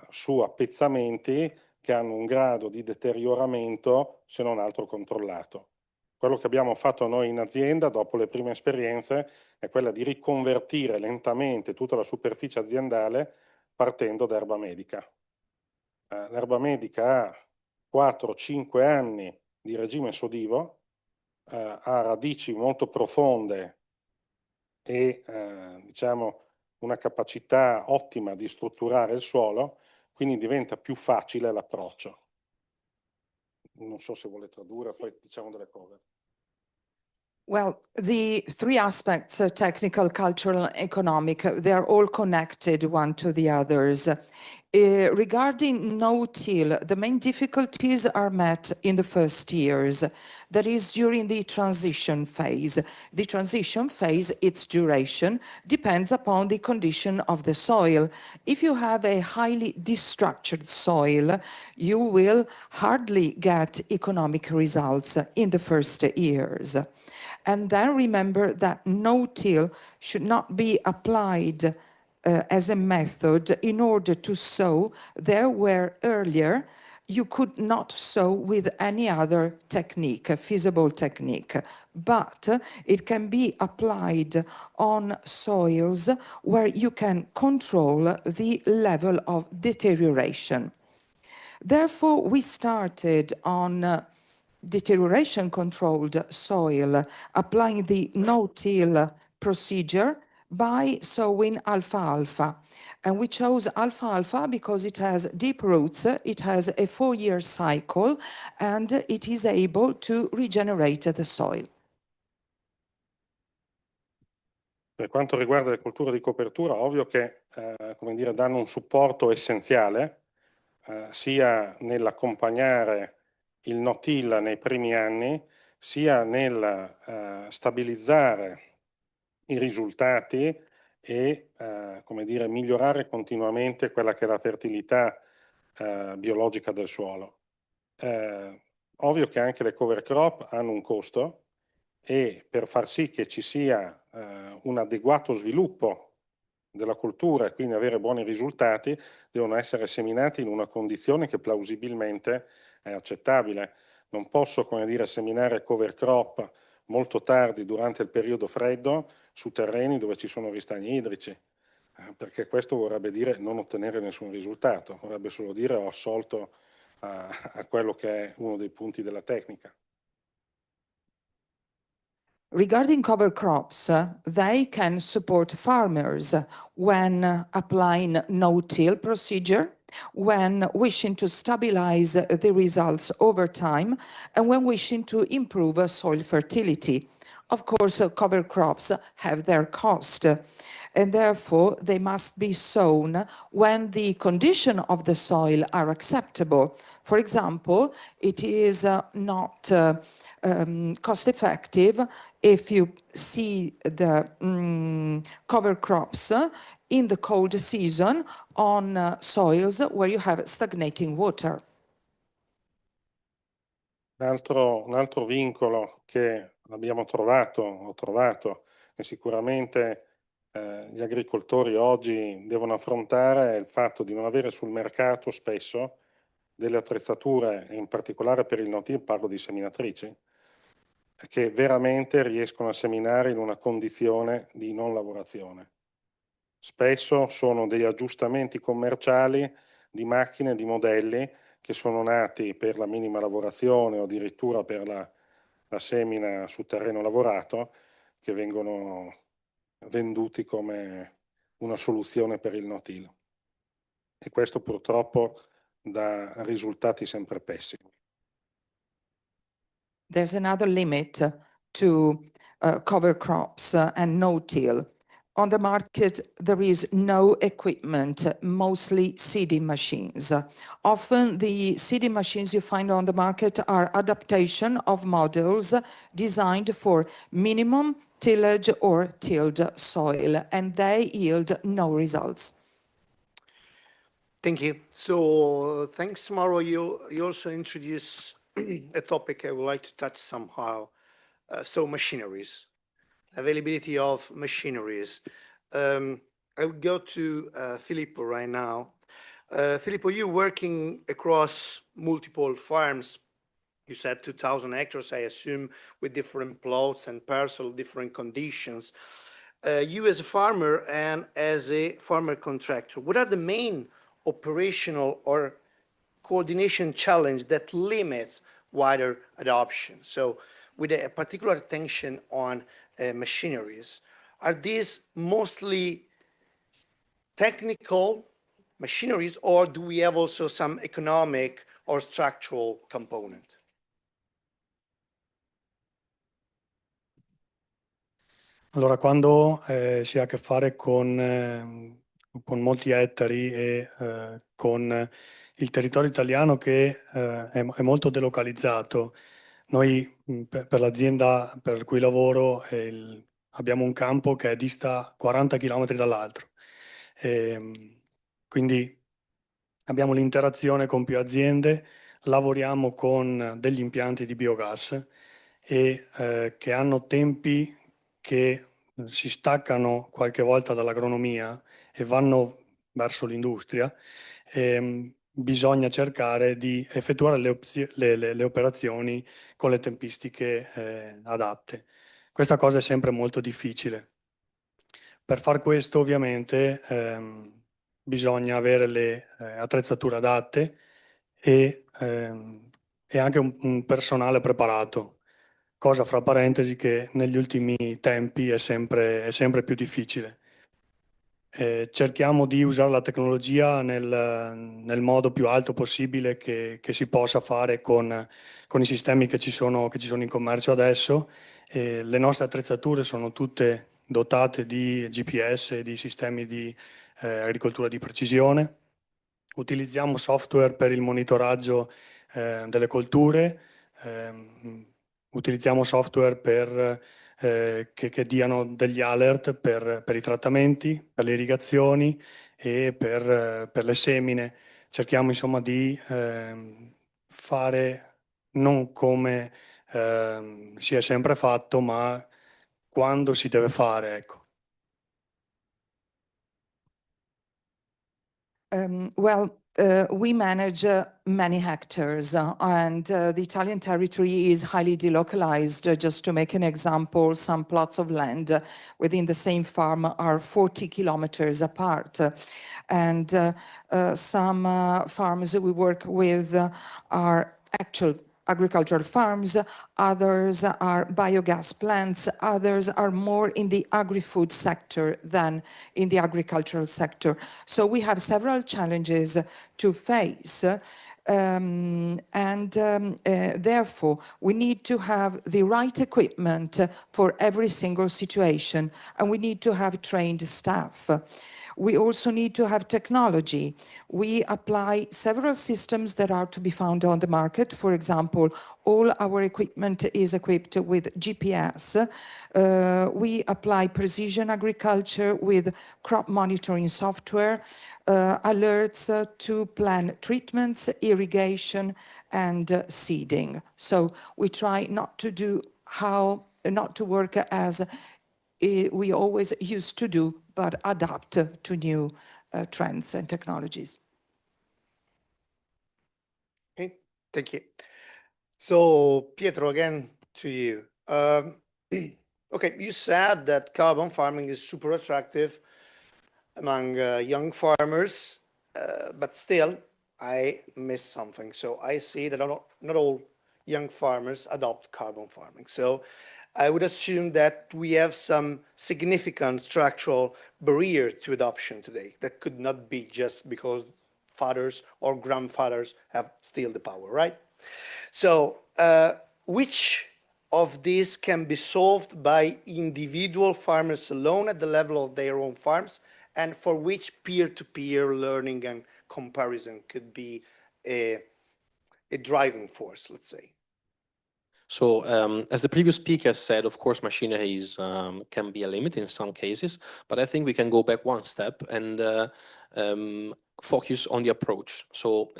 su appezzamenti che hanno un grado di deterioramento, se non altro, controllato. Quello che abbiamo fatto noi in azienda, dopo le prime esperienze, è quella di riconvertire lentamente tutta la superficie aziendale partendo da erba medica. L'erba medica ha 4-5 anni di regime sodivo, ha radici molto profonde e diciamo una capacità ottima di strutturare il suolo, quindi diventa più facile l'approccio. Non so se vuole tradurre, poi diciamo delle cose. Well, the three aspects, technical, cultural, and economic, they're all connected one to the others. Regarding no-till, the main difficulties are met in the first years. That is during the transition phase. The transition phase, its duration, depends upon the condition of the soil. If you have a highly destructured soil, you will hardly get economic results in the first years. And then remember that no-till should not be applied as a method in order to sow there where earlier you could not sow with any other technique, a feasible technique, but it can be applied on soils where you can control the level of deterioration. Therefore, we started on deterioration-controlled soil, applying the no-till procedure by sowing alfalfa. And we chose alfalfa because it has deep roots, it has a 4-year cycle, and it is able to regenerate the soil. Per quanto riguarda le colture di copertura, ovvio che come dire, danno un supporto essenziale sia nell'accompagnare il no-till nei primi anni, sia nel stabilizzare i risultati e come dire, migliorare continuamente quella che è la fertilità biologica del suolo. Ovvio che anche le cover crop hanno un costo e per far sì che ci sia un adeguato sviluppo della coltura e quindi avere buoni risultati, devono essere seminati in una condizione che plausibilmente è accettabile. Non posso, come dire, seminare cover crop molto tardi durante il periodo freddo su terreni dove ci sono ristagni idrici, perché questo vorrebbe dire non ottenere nessun risultato, vorrebbe solo dire ho assolto a quello che è uno dei punti della tecnica. Regarding cover crops, they can support farmers when applying no-till procedure, when wishing to stabilize the results over time, and when wishing to improve soil fertility. Of course, cover crops have their cost, and therefore they must be sown when the condition of the soil are acceptable. For example, it is not cost effective if you see the cover crops in the cold season on soils where you have stagnating water. Un altro vincolo che ho trovato, e sicuramente gli agricoltori oggi devono affrontare è il fatto di non avere sul mercato spesso delle attrezzature, in particolare per il no-till parlo di seminatrici, che veramente riescono a seminare in una condizione di non lavorazione. Spesso sono degli aggiustamenti commerciali di macchine, di modelli che sono nati per la minima lavorazione o addirittura per la semina su terreno lavorato, che vengono venduti come una soluzione per il no-till. E questo purtroppo dà risultati sempre pessimi. There's another limit to cover crops and no-till. On the market, there is no equipment, mostly seeding machines. Often the seeding machines you find on the market are adaptation of models designed for minimum tillage or tilled soil, and they yield no results. Thank you. So thanks, Mauro. You also introduced a topic I would like to touch somehow. So machineries, availability of machineries. I would go to Filippo right now. Filippo, you're working across multiple farms. You said 2,000 hectares, I assume, with different plots and parcel, different conditions. You as a farmer and as a farmer contractor, what are the main operational or coordination challenge that limits wider adoption? So with a particular attention on machineries, are these mostly technical machineries, or do we have also some economic or structural component? Allora, quando si ha a che fare con molti ettari e con il territorio italiano che è molto delocalizzato, noi per l'azienda per cui lavoro abbiamo un campo che dista 40 km dall'altro. Quindi abbiamo l'interazione con più aziende, lavoriamo con degli impianti di biogas e che hanno tempi che si staccano qualche volta dall'agronomia e vanno verso l'industria. Bisogna cercare di effettuare le operazioni con le tempistiche adatte. Questa cosa è sempre molto difficile. Per far questo ovviamente bisogna avere le attrezzature adatte e anche un personale preparato, cosa fra parentesi che negli ultimi tempi è sempre più difficile. Cerchiamo di usare la tecnologia nel modo più alto possibile che si possa fare con i sistemi che ci sono in commercio adesso. Le nostre attrezzature sono tutte dotate di GPS e di sistemi di agricoltura di precisione. Utilizziamo software per il monitoraggio delle colture, utilizziamo software che diano degli alert per i trattamenti, per le irrigazioni e per le semine. Cerchiamo insomma di fare non come si è sempre fatto, ma quando si deve fare, ecco. We manage many hectares and the Italian territory is highly delocalized. Just to make an example, some plots of land within the same farm are 40 kilometers apart. And some farms we work with are actual agricultural farms, others are biogas plants, others are more in the agri-food sector than in the agricultural sector. So we have several challenges to face. Therefore, we need to have the right equipment for every single situation, and we need to have trained staff. We also need to have technology. We apply several systems that are to be found on the market. For example, all our equipment is equipped with GPS. We apply precision agriculture with crop monitoring software, alerts to plan treatments, irrigation, and seeding. So we try not to work as we always used to do, but adapt to new trends and technologies. Okay, thank you. So, Pietro, again to you. Okay, you said that carbon farming is super attractive among young farmers, but still, I missed something. So I see that not all young farmers adopt carbon farming. So I would assume that we have some significant structural barrier to adoption today that could not be just because fathers or grandfathers have still the power, right? So which of these can be solved by individual farmers alone at the level of their own farms, and for which peer-to-peer learning and comparison could be a driving force, let's say? So as the previous speaker said, of course, machinery can be a limit in some cases, but I think we can go back one step and focus on the approach. So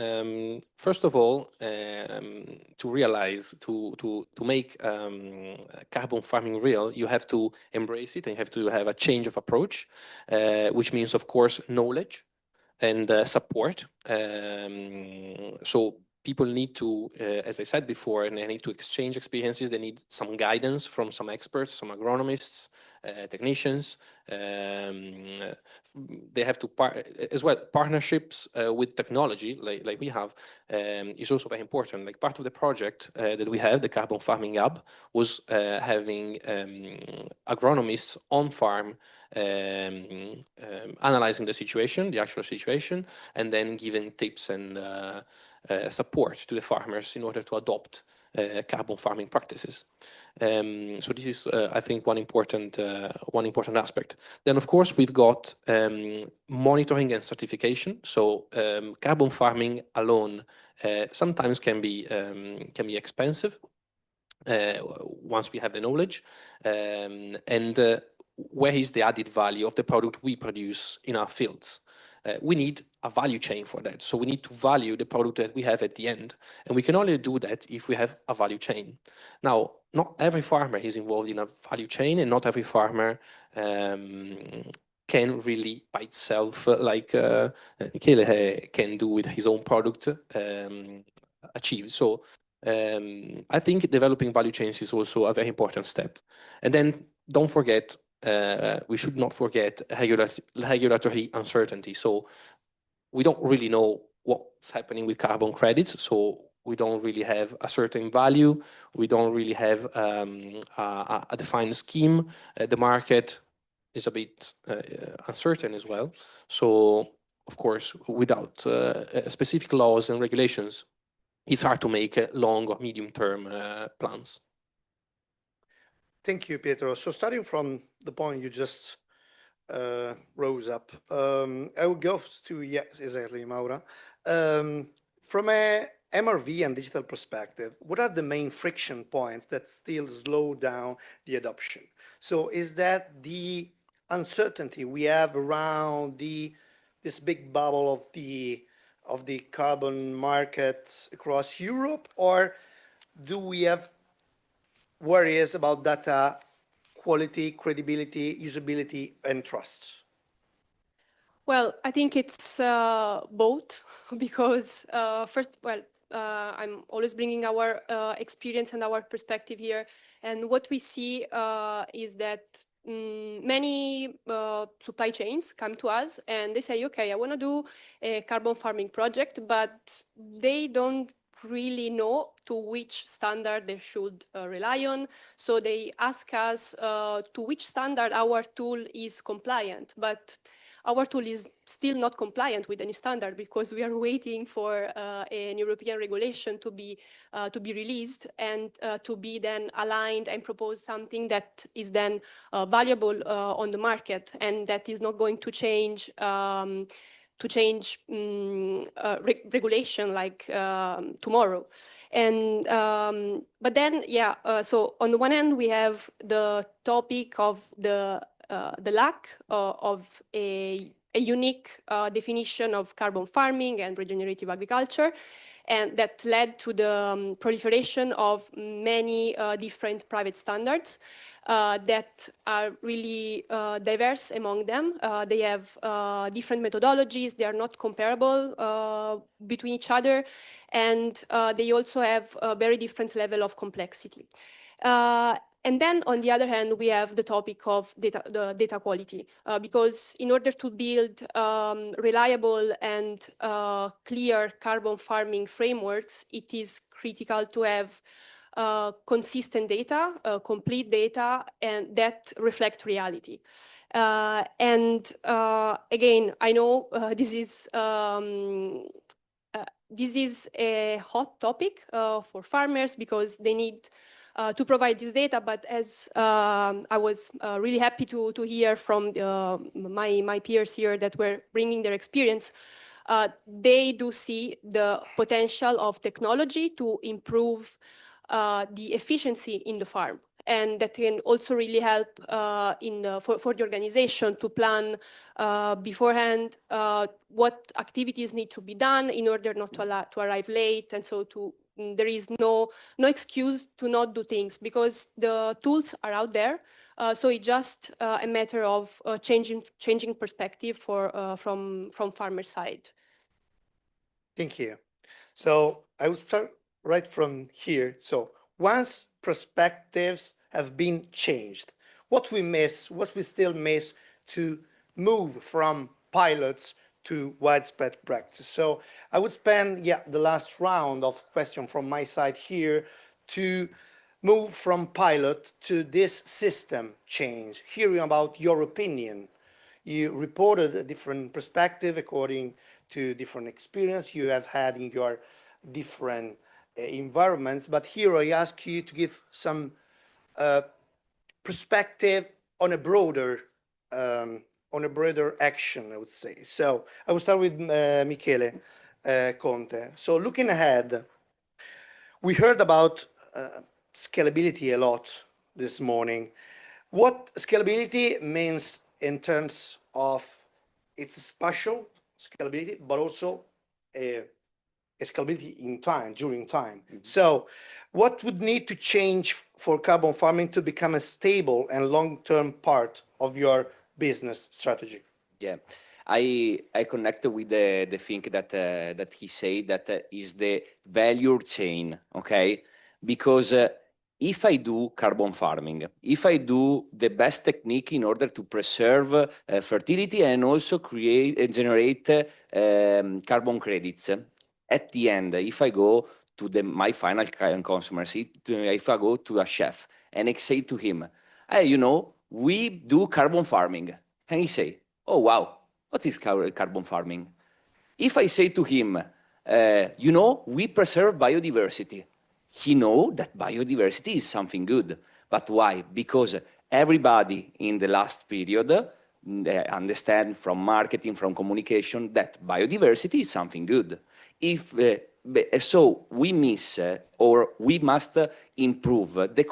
first of all, to realize, to make carbon farming real, you have to embrace it and you have to have a change of approach, which means, of course, knowledge and support. So people need to, as I said before, and they need to exchange experiences. They need some guidance from some experts, some agronomists, technicians. They have to as well. Partnerships with technology, like we have, is also very important. Like part of the project that we have, the Carbon Farming Hub, was having agronomists on farm analyzing the situation, the actual situation, and then giving tips and support to the farmers in order to adopt carbon farming practices. So this is, I think, one important aspect. Then, of course, we've got monitoring and certification. So carbon farming alone sometimes can be expensive once we have the knowledge, and where is the added value of the product we produce in our fields? We need a value chain for that. So we need to value the product that we have at the end. And we can only do that if we have a value chain. Now, not every farmer is involved in a value chain, and not every farmer can really by itself, like Michele can do with his own product, achieve. So I think developing value chains is also a very important step. And then don't forget, we should not forget regulatory uncertainty. So we don't really know what's happening with carbon credits. So we don't really have a certain value. We don't really have a defined scheme. The market is a bit uncertain as well. So, of course, without specific laws and regulations, it's hard to make long or medium-term plans. Thank you, Pietro. So starting from the point you just rose up, I will go to, yes, exactly, Maura. From a MRV and digital perspective, what are the main friction points that still slow down the adoption? So is that the uncertainty we have around this big bubble of the carbon market across Europe, or do we have worries about data quality, credibility, usability, and trust? Well, I think it's both because first, well, I'm always bringing our experience and our perspective here. And what we see is that many supply chains come to us and they say, okay, I want to do a carbon farming project, but they don't really know to which standard they should rely on. So they ask us to which standard our tool is compliant. But our tool is still not compliant with any standard because we are waiting for an European regulation to be released and to be then aligned and propose something that is then valuable on the market and that is not going to change regulation like tomorrow. And but then, yeah, so on the one hand, we have the topic of the lack of a unique definition of carbon farming and regenerative agriculture, and that led to the proliferation of many different private standards that are really diverse among them. They have different methodologies, they are not comparable between each other, and they also have a very different level of complexity. And then, on the other hand, we have the topic of the data quality, because in order to build reliable and clear carbon farming frameworks, it is critical to have consistent data, complete data, and that reflect reality. And again, I know this is a hot topic for farmers because they need to provide this data, but as I was really happy to hear from my peers here that were bringing their experience, they do see the potential of technology to improve the efficiency in the farm. And that can also really help for the organization to plan beforehand what activities need to be done in order not to arrive late, and so there is no excuse to not do things because the tools are out there. So it's just a matter of changing perspective from farmer side. Thank you. So I will start right from here. So once perspectives have been changed, what we still miss to move from pilots to widespread practice. So I would spend, the last round of question from my side here to move from pilot to this system change, hearing about your opinion. You reported a different perspective according to different experience you have had in your different environments, but here I ask you to give some perspective on a broader action, I would say. So I will start with Michele Conte. So looking ahead, we heard about scalability a lot this morning. What scalability means in terms of its spatial scalability, but also a scalability in time, during time. Mm-hmm. So what would need to change for carbon farming to become a stable and long-term part of your business strategy? Yeah, I connect with the thing that he said, that is the value chain, okay? Because if I do carbon farming, if I do the best technique in order to preserve fertility and also create and generate carbon credits, at the end, if I go to my final consumers, if I go to a chef and I say to him, hey, you know, we do carbon farming, and he say, oh, wow, what is carbon farming? If I say to him, you know, we preserve biodiversity, he know that biodiversity is something good. But why? Because everybody in the last period understand from marketing, from communication, that biodiversity is something good. If so we miss or we must improve the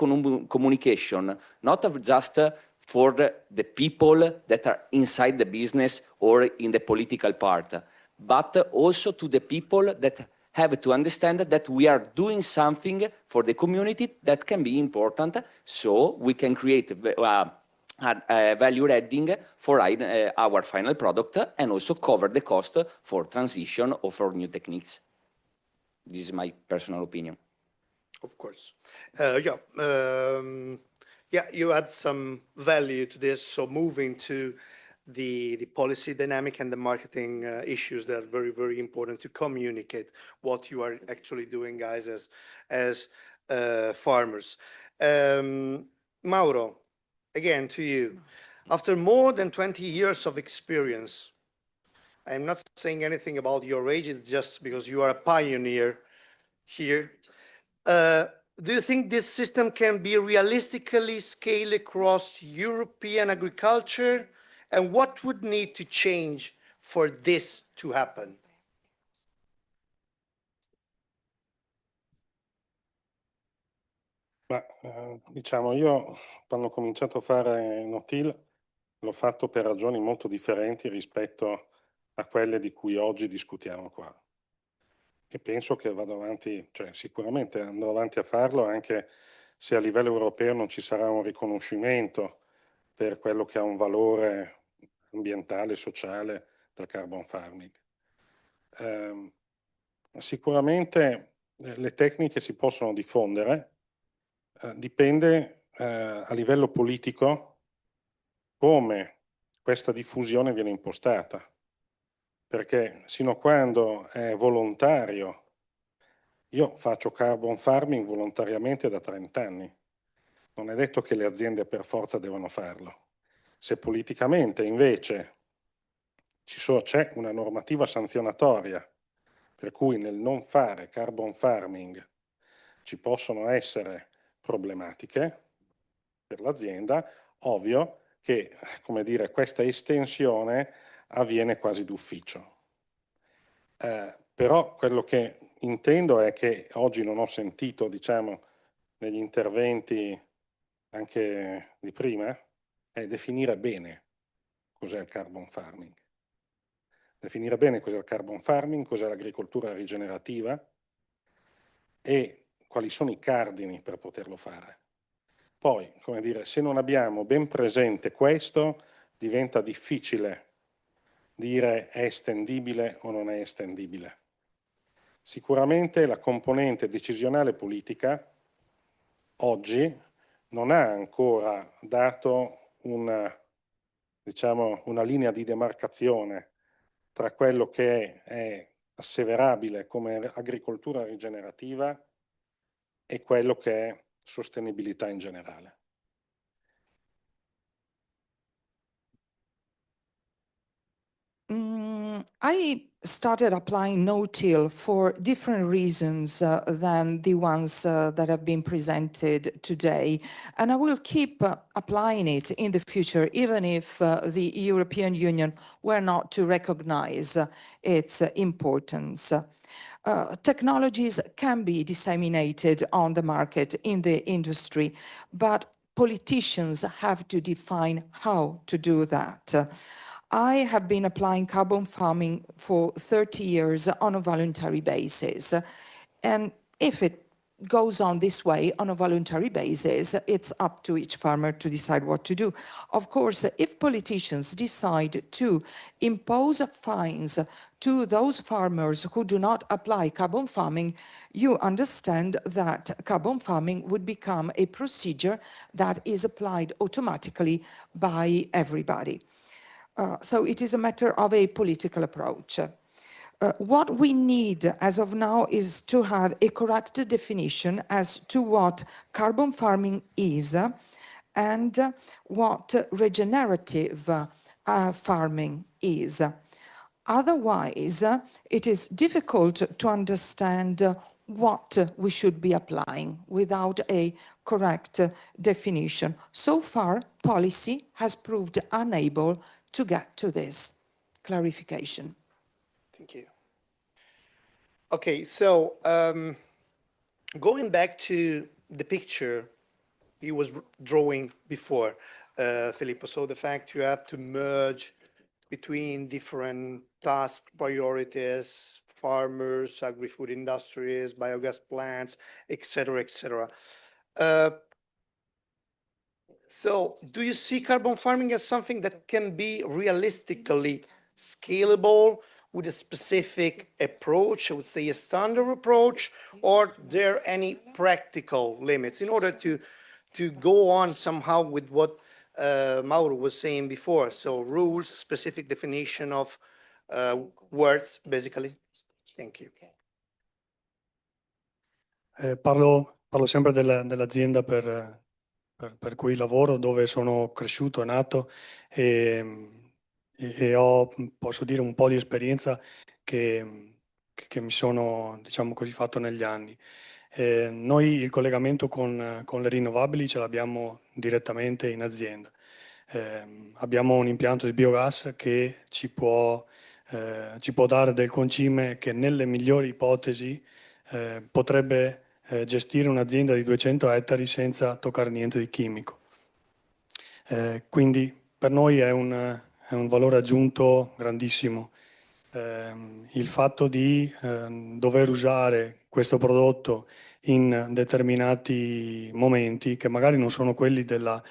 communication, not just for the people that are inside the business or in the political part, but also to the people that have to understand that we are doing something for the community that can be important, so we can create value adding for our final product and also cover the cost for transition or for new techniques. This is my personal opinion. Of course. Yeah, you add some value to this. So moving to the policy dynamic and the marketing issues that are very, very important to communicate what you are actually doing, guys, as farmers. Mauro, again to you. After more than 20 years of experience, I'm not saying anything about your age, it's just because you are a pioneer here. Do you think this system can be realistically scaled across European agriculture? And what would need to change for this to happen? Ma diciamo, io quando ho cominciato a fare no-till l'ho fatto per ragioni molto differenti rispetto a quelle di cui oggi discutiamo qua. E penso che vado avanti, cioè sicuramente andrò avanti a farlo anche se a livello europeo non ci sarà un riconoscimento per quello che ha un valore ambientale e sociale del carbon farming. Sicuramente le tecniche si possono diffondere, dipende a livello politico come questa diffusione viene impostata, perché sino a quando è volontario, io faccio carbon farming volontariamente da 30 anni, non è detto che le aziende per forza devono farlo. Se politicamente invece c'è una normativa sanzionatoria per cui nel non fare carbon farming ci possono essere problematiche per l'azienda, ovvio che, come dire, questa estensione avviene quasi d'ufficio. Però quello che intendo è che oggi non ho sentito, diciamo, negli interventi anche di prima, è definire bene cos'è il carbon farming. Definire bene cos'è il carbon farming, cos'è l'agricoltura rigenerativa e quali sono i cardini per poterlo fare. Poi, come dire, se non abbiamo ben presente questo, diventa difficile dire è estendibile o non è estendibile. Sicuramente la componente decisionale politica oggi non ha ancora dato una linea di demarcazione tra quello che è asseverabile come agricoltura rigenerativa e quello che è sostenibilità in generale. I started applying no-till for different reasons than the ones that have been presented today. And I will keep applying it in the future, even if the European Union were not to recognize its importance. Technologies can be disseminated on the market in the industry, but politicians have to define how to do that. I have been applying carbon farming for 30 years on a voluntary basis. And if it goes on this way on a voluntary basis, it's up to each farmer to decide what to do. Of course, if politicians decide to impose fines to those farmers who do not apply carbon farming, you understand that carbon farming would become a procedure that is applied automatically by everybody. So it is a matter of a political approach. What we need as of now is to have a correct definition as to what carbon farming is and what regenerative farming is. Otherwise, it is difficult to understand what we should be applying without a correct definition. So far, policy has proved unable to get to this clarification. Thank you. Okay, so going back to the picture he was drawing before, Filippo, so the fact you have to merge between different task priorities, farmers, agri-food industries, biogas plants, etc., etc. So do you see carbon farming as something that can be realistically scalable with a specific approach, I would say a standard approach, or there any practical limits in order to go on somehow with what Mauro was saying before? So rules, specific definition of words, basically. Thank you. Parlo sempre dell'azienda per cui lavoro, dove sono cresciuto, nato e ho, posso dire, un po' di esperienza che mi sono, diciamo così, fatto negli anni. Noi il collegamento con le rinnovabili ce l'abbiamo direttamente in azienda. Abbiamo un impianto di biogas che ci può dare del concime che nelle migliori ipotesi potrebbe gestire un'azienda di 200 ettari senza toccare niente di chimico. Quindi per noi è un valore aggiunto grandissimo. Il fatto di dover usare questo prodotto in determinati momenti, che magari non sono quelli della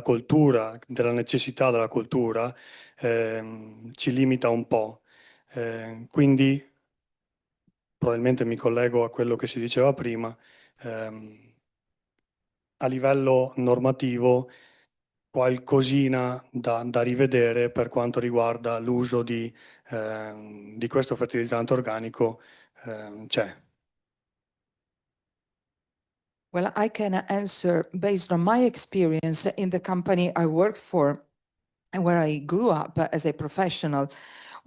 coltura, della necessità della coltura, ci limita un po'. Quindi probabilmente mi collego a quello che si diceva prima, a livello normativo qualcosina da rivedere per quanto riguarda l'uso di questo fertilizzante organico c'è. Well, I can answer based on my experience in the company I work for and where I grew up as a professional.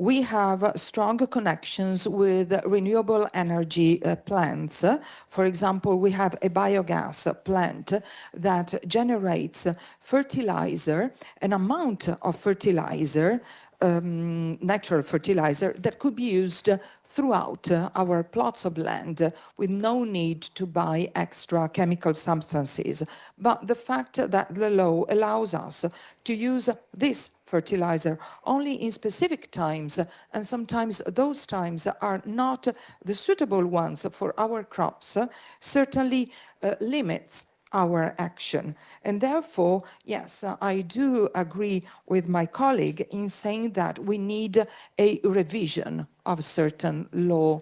We have strong connections with renewable energy plants. For example, we have a biogas plant that generates fertilizer, an amount of fertilizer, natural fertilizer that could be used throughout our plots of land with no need to buy extra chemical substances. But the fact that the law allows us to use this fertilizer only in specific times, and sometimes those times are not the suitable ones for our crops, certainly limits our action. And therefore, yes, I do agree with my colleague in saying that we need a revision of certain law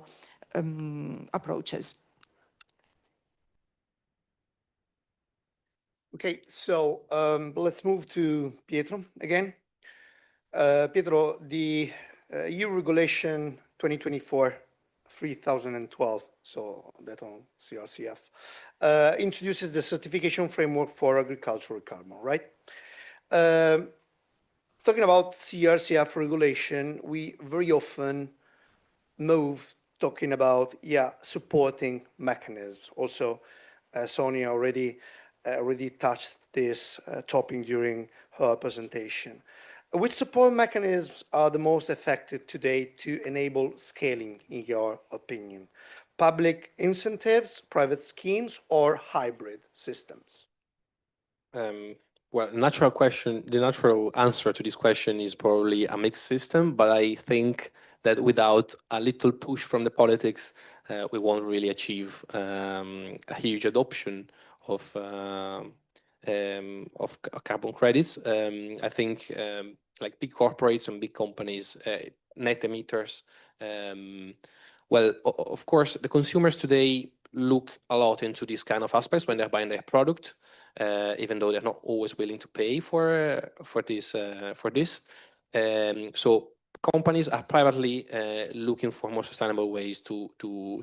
approaches. Okay, so let's move to Pietro again. Pietro, the EU Regulation 2024/3012, so that on CRCF, introduces the certification framework for agricultural carbon, right? Talking about CRCF regulation, we very often move talking about, supporting mechanisms. Also, Sonia already touched this topic during her presentation. Which support mechanisms are the most effective today to enable scaling, in your opinion? Public incentives, private schemes, or hybrid systems? Well, the natural answer to this question is probably a mixed system, but I think that without a little push from the politics, we won't really achieve a huge adoption of carbon credits. I think like big corporates and big companies, net emitters. Well, of course, the consumers today look a lot into these kind of aspects when they're buying their product, even though they're not always willing to pay for this. So companies are privately looking for more sustainable ways to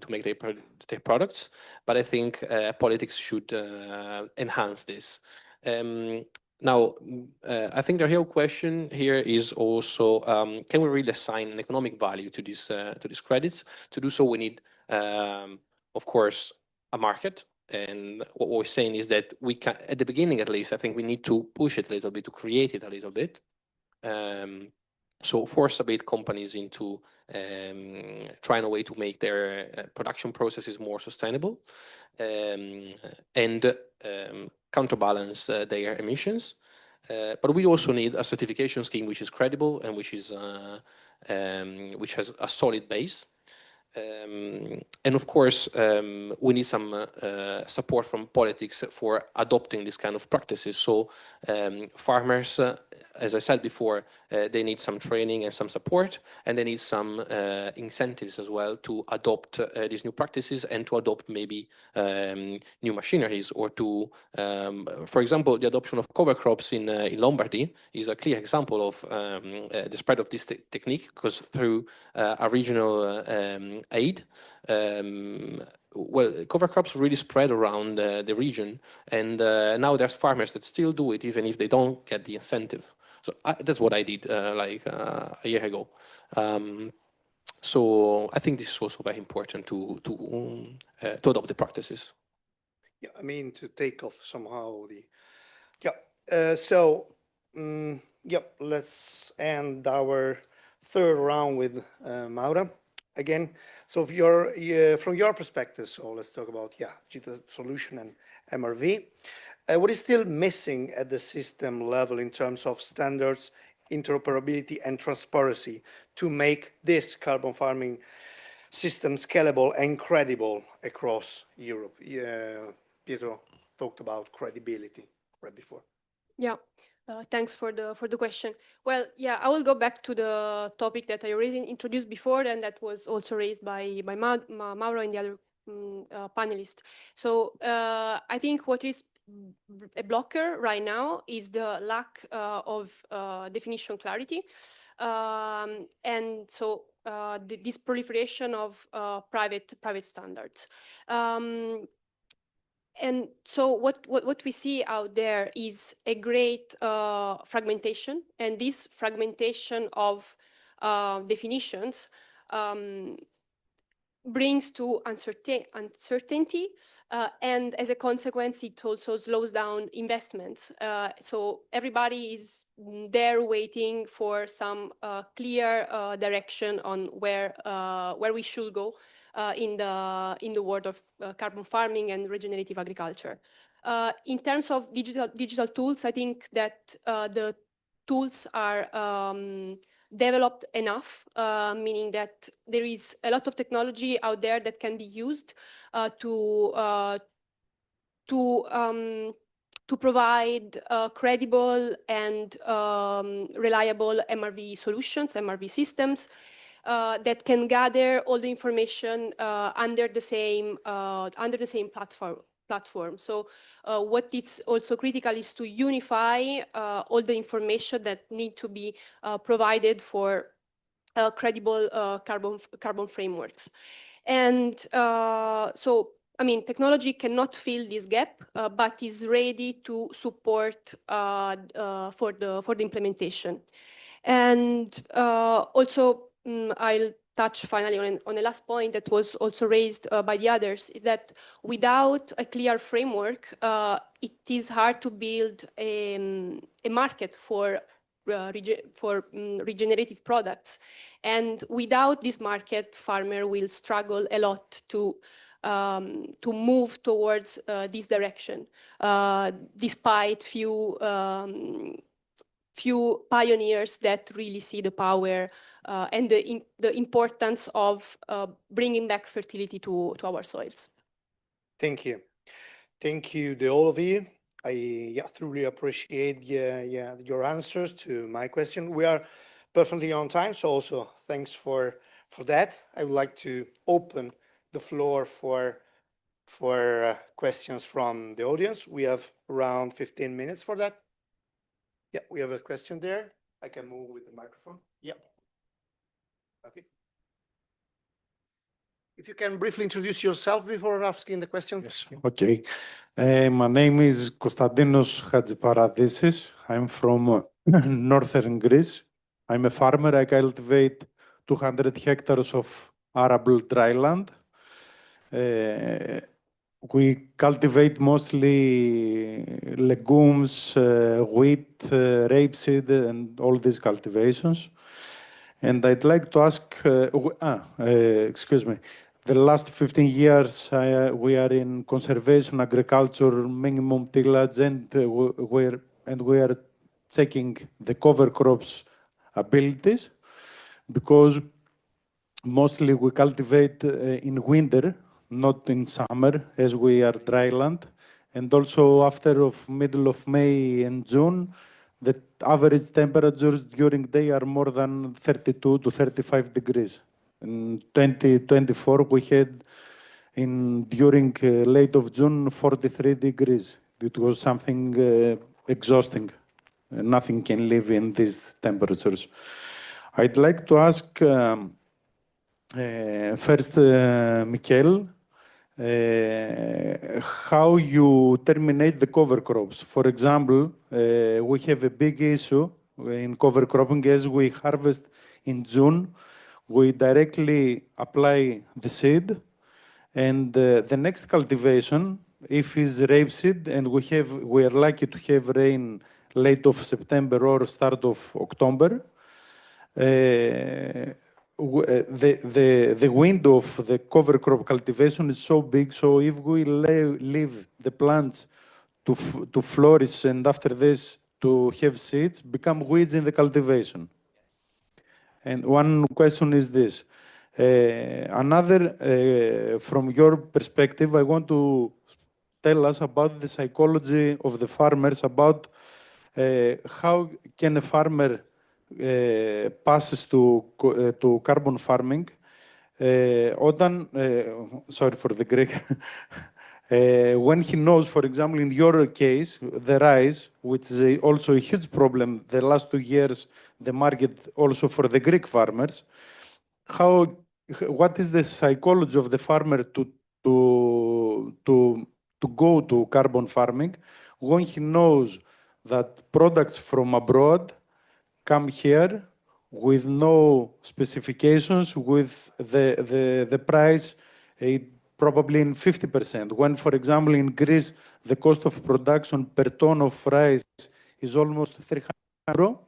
make their products, but I think politics should enhance this. Now, I think the real question here is also, can we really assign an economic value to these credits? To do so, we need, of course, a market. And what we're saying is that we can, at the beginning at least, I think we need to push it a little bit, to create it a little bit. So force abate companies into trying a way to make their production processes more sustainable and counterbalance their emissions. But we also need a certification scheme which is credible and which has a solid base. And of course, we need some support from politics for adopting this kind of practices. So farmers, as I said before, they need some training and some support, and they need some incentives as well to adopt these new practices and to adopt maybe new machineries or to, for example, the adoption of cover crops in Lombardy is a clear example of the spread of this technique, because through a regional aid, well, cover crops really spread around the region, and now there's farmers that still do it even if they don't get the incentive. So that's what I did like a year ago. So I think this is also very important to adopt the practices. Yeah, I mean, to take off somehow the, let's end our third round with Maura again. So if from your perspective, so let's talk about, digital solution and MRV. What is still missing at the system level in terms of standards, interoperability, and transparency to make this carbon farming system scalable and credible across Europe? Pietro talked about credibility right before. Yeah, thanks for the question. Well, yeah, I will go back to the topic that I already introduced before, and that was also raised by Mauro and the other panelists. So I think what is a blocker right now is the lack of definition clarity, and so this proliferation of private standards. And so what we see out there is a great fragmentation, and this fragmentation of definitions brings to uncertainty, and as a consequence, it also slows down investments. So everybody is there waiting for some clear direction on where we should go in the world of carbon farming and regenerative agriculture. In terms of digital tools, I think that the tools are developed enough, meaning that there is a lot of technology out there that can be used to provide credible and reliable MRV solutions, MRV systems that can gather all the information under the same platform. So what is also critical is to unify all the information that need to be provided for credible carbon frameworks. And so, I mean, technology cannot fill this gap, but is ready to support for the implementation. And also, I'll touch finally on the last point that was also raised by the others, is that without a clear framework, it is hard to build a market for regenerative products. And without this market, farmer will struggle a lot to move towards this direction, despite few pioneers that really see the power and the importance of bringing back fertility to our soils. Thank you. Thank you, the all of you. I truly appreciate your answers to my question. We are perfectly on time, so also thanks for that. I would like to open the floor for questions from the audience. We have around 15 minutes for that. Yeah, we have a question there. I can move with the microphone. Yeah. Okay. If you can briefly introduce yourself before asking the question. Yes, okay. My name is Konstantinos Hadjiparadis. I'm from northern Greece. I'm a farmer. I cultivate 200 hectares of arable dry land. We cultivate mostly legumes, wheat, rapeseed, and all these cultivations. And I'd like to ask, excuse me, the last 15 years we are in conservation, agriculture, minimum tillage, and we are checking the cover crops abilities, because mostly we cultivate in winter, not in summer, as we are dry land. And also after of middle of May and June, the average temperatures during day are more than 32 to 35 degrees. In 2024, we had during late of June, 43 degrees. It was something exhausting. Nothing can live in these temperatures. I'd like to ask first, Michael, how you terminate the cover crops. For example, we have a big issue in cover cropping. As we harvest in June, we directly apply the seed, and the next cultivation, if it's rapeseed, and we are lucky to have rain late of September or start of October, the window of the cover crop cultivation is so big, so if we leave the plants to flourish and after this to have seeds, become weeds in the cultivation. And one question is this. Another, from your perspective, I want to tell us about the psychology of the farmers, about how can a farmer passes to carbon farming. Sorry for the Greek. When he knows, for example, in your case, the rice, which is also a huge problem the last 2 years, the market also for the Greek farmers, what is the psychology of the farmer to go to carbon farming when he knows that products from abroad come here with no specifications, with the price probably in 50%. When, for example, in Greece, the cost of production per ton of rice is almost 300 euro.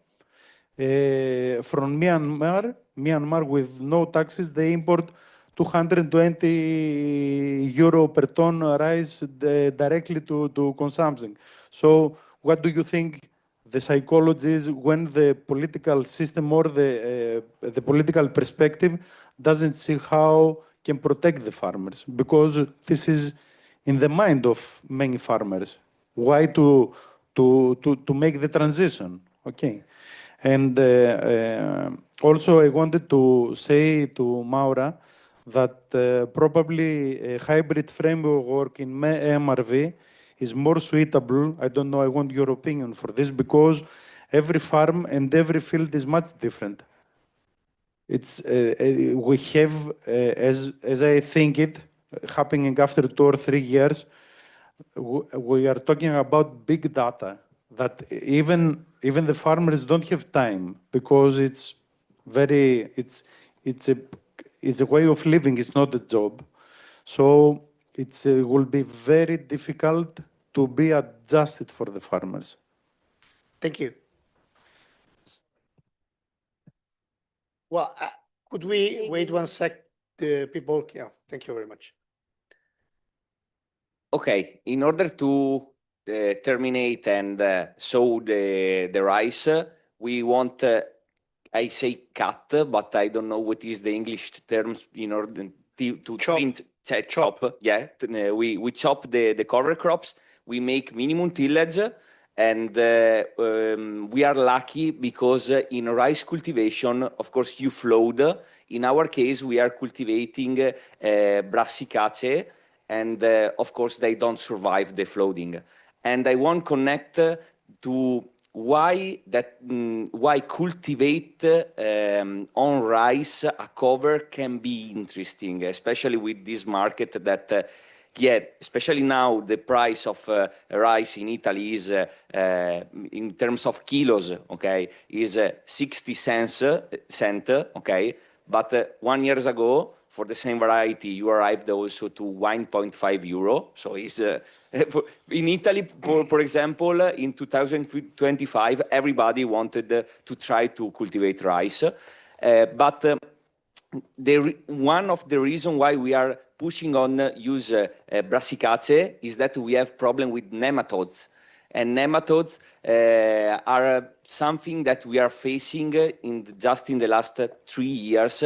From Myanmar with no taxes, they import 220 euro per ton rice directly to consumption. So what do you think the psychology is when the political system or the political perspective doesn't see how can protect the farmers? Because this is in the mind of many farmers. Why to make the transition? Okay. And also I wanted to say to Maura that probably a hybrid framework in MRV is more suitable. I don't know, I want your opinion for this, because every farm and every field is much different. It's we have, as I think it, happening after 2 or 3 years, we are talking about big data that even the farmers don't have time, because it's a way of living, it's not a job. So it will be very difficult to be adjusted for the farmers. Thank you. Well, could we wait 1 sec? The people, yeah, thank you very much. Okay, in order to terminate and sow the rice, we want, I say cut, but I don't know what is the English term in order to chop. Yeah, we chop the cover crops, we make minimum tillage, and we are lucky because in rice cultivation, of course, you flood. In our case, we are cultivating brassicaceae, and of course they don't survive the flooding. And I want to connect to why cultivate on rice a cover can be interesting, especially with this market that especially now the price of rice in Italy is in terms of kilos, okay, is 60 cents, okay, but 1 year ago for the same variety, you arrived also to 1.5 euro. So it's in Italy, for example, in 2025, everybody wanted to try to cultivate rice. One of the reasons why we are pushing on use brassicaceae is that we have problem with nematodes. And nematodes are something that we are facing just in the last 3 years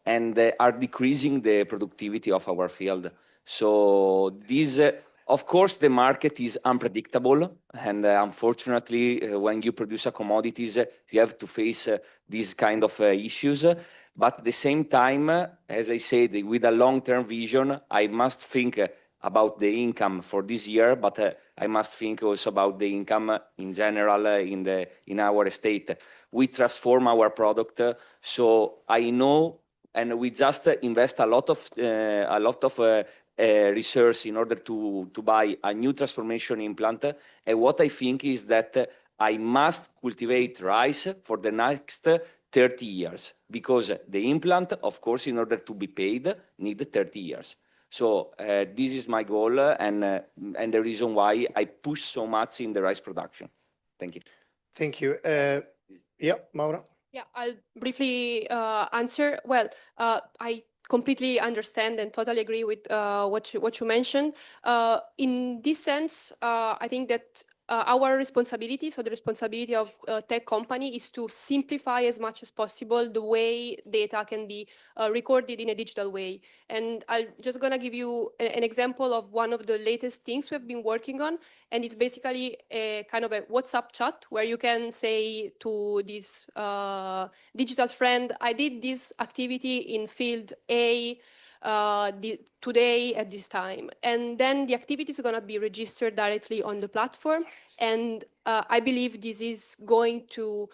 and are decreasing the productivity of our field. So this, of course, the market is unpredictable, and unfortunately, when you produce a commodities, you have to face these kind of issues. But at the same time, as I said, with a long-term vision, I must think about the income for this year, but I must think also about the income in general in our estate. We transform our product, so I know, and we just invest a lot of research in order to buy a new transformation implant. And what I think is that I must cultivate rice for the next 30 years, because the implant, of course, in order to be paid, need 30 years. So this is my goal, and the reason why I push so much in the rice production. Thank you. Thank you. Yeah, Maura? Yeah, I'll briefly answer. Well, I completely understand and totally agree with what you mentioned. In this sense, I think that our responsibility, so the responsibility of a tech company, is to simplify as much as possible the way data can be recorded in a digital way. And I'm just gonna give you an example of one of the latest things we've been working on. And it's basically a kind of a WhatsApp chat where you can say to this digital friend, I did this activity in field A today at this time. And then the activity is going to be registered directly on the platform. And I believe this is going to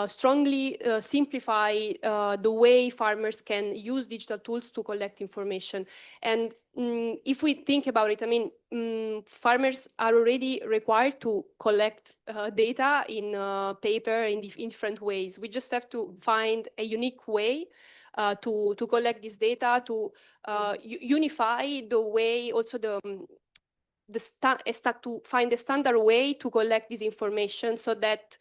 strongly simplify the way farmers can use digital tools to collect information. And if we think about it, I mean, farmers are already required to collect data in paper in different ways. We just have to find a unique way to collect this data, to unify the way, also to find a standard way to collect this information so that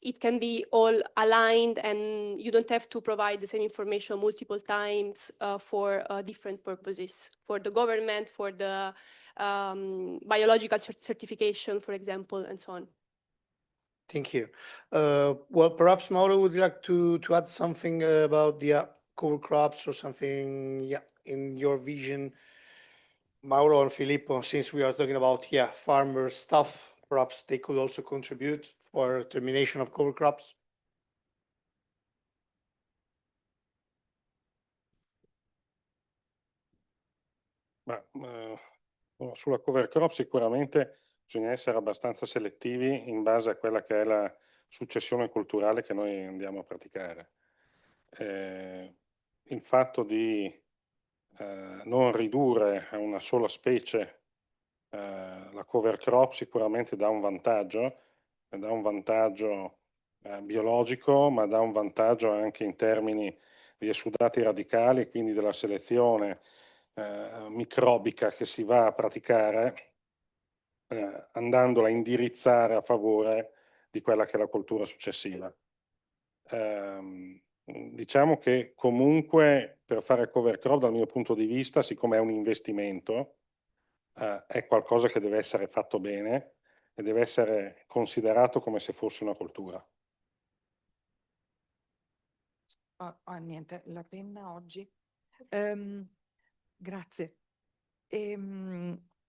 it can be all aligned and you don't have to provide the same information multiple times for different purposes, for the government, for the biological certification, for example, and so on. Thank you. Well, perhaps Mauro would like to add something about the cover crops or something, in your vision. Mauro and Filippo, since we are talking about farmer stuff, perhaps they could also contribute for termination of cover crops. Sulla cover crop sicuramente bisogna essere abbastanza selettivi in base a quella che è la successione culturale che noi andiamo a praticare. Il fatto di non ridurre a una sola specie la cover crop sicuramente dà un vantaggio biologico, ma dà un vantaggio anche in termini di esudati radicali, quindi della selezione microbica che si va a praticare, andandola a indirizzare a favore di quella che è la coltura successiva. Diciamo che comunque per fare cover crop, dal mio punto di vista, siccome è un investimento, è qualcosa che deve essere fatto bene e deve essere considerato come se fosse una coltura. Niente, la penna oggi. Grazie.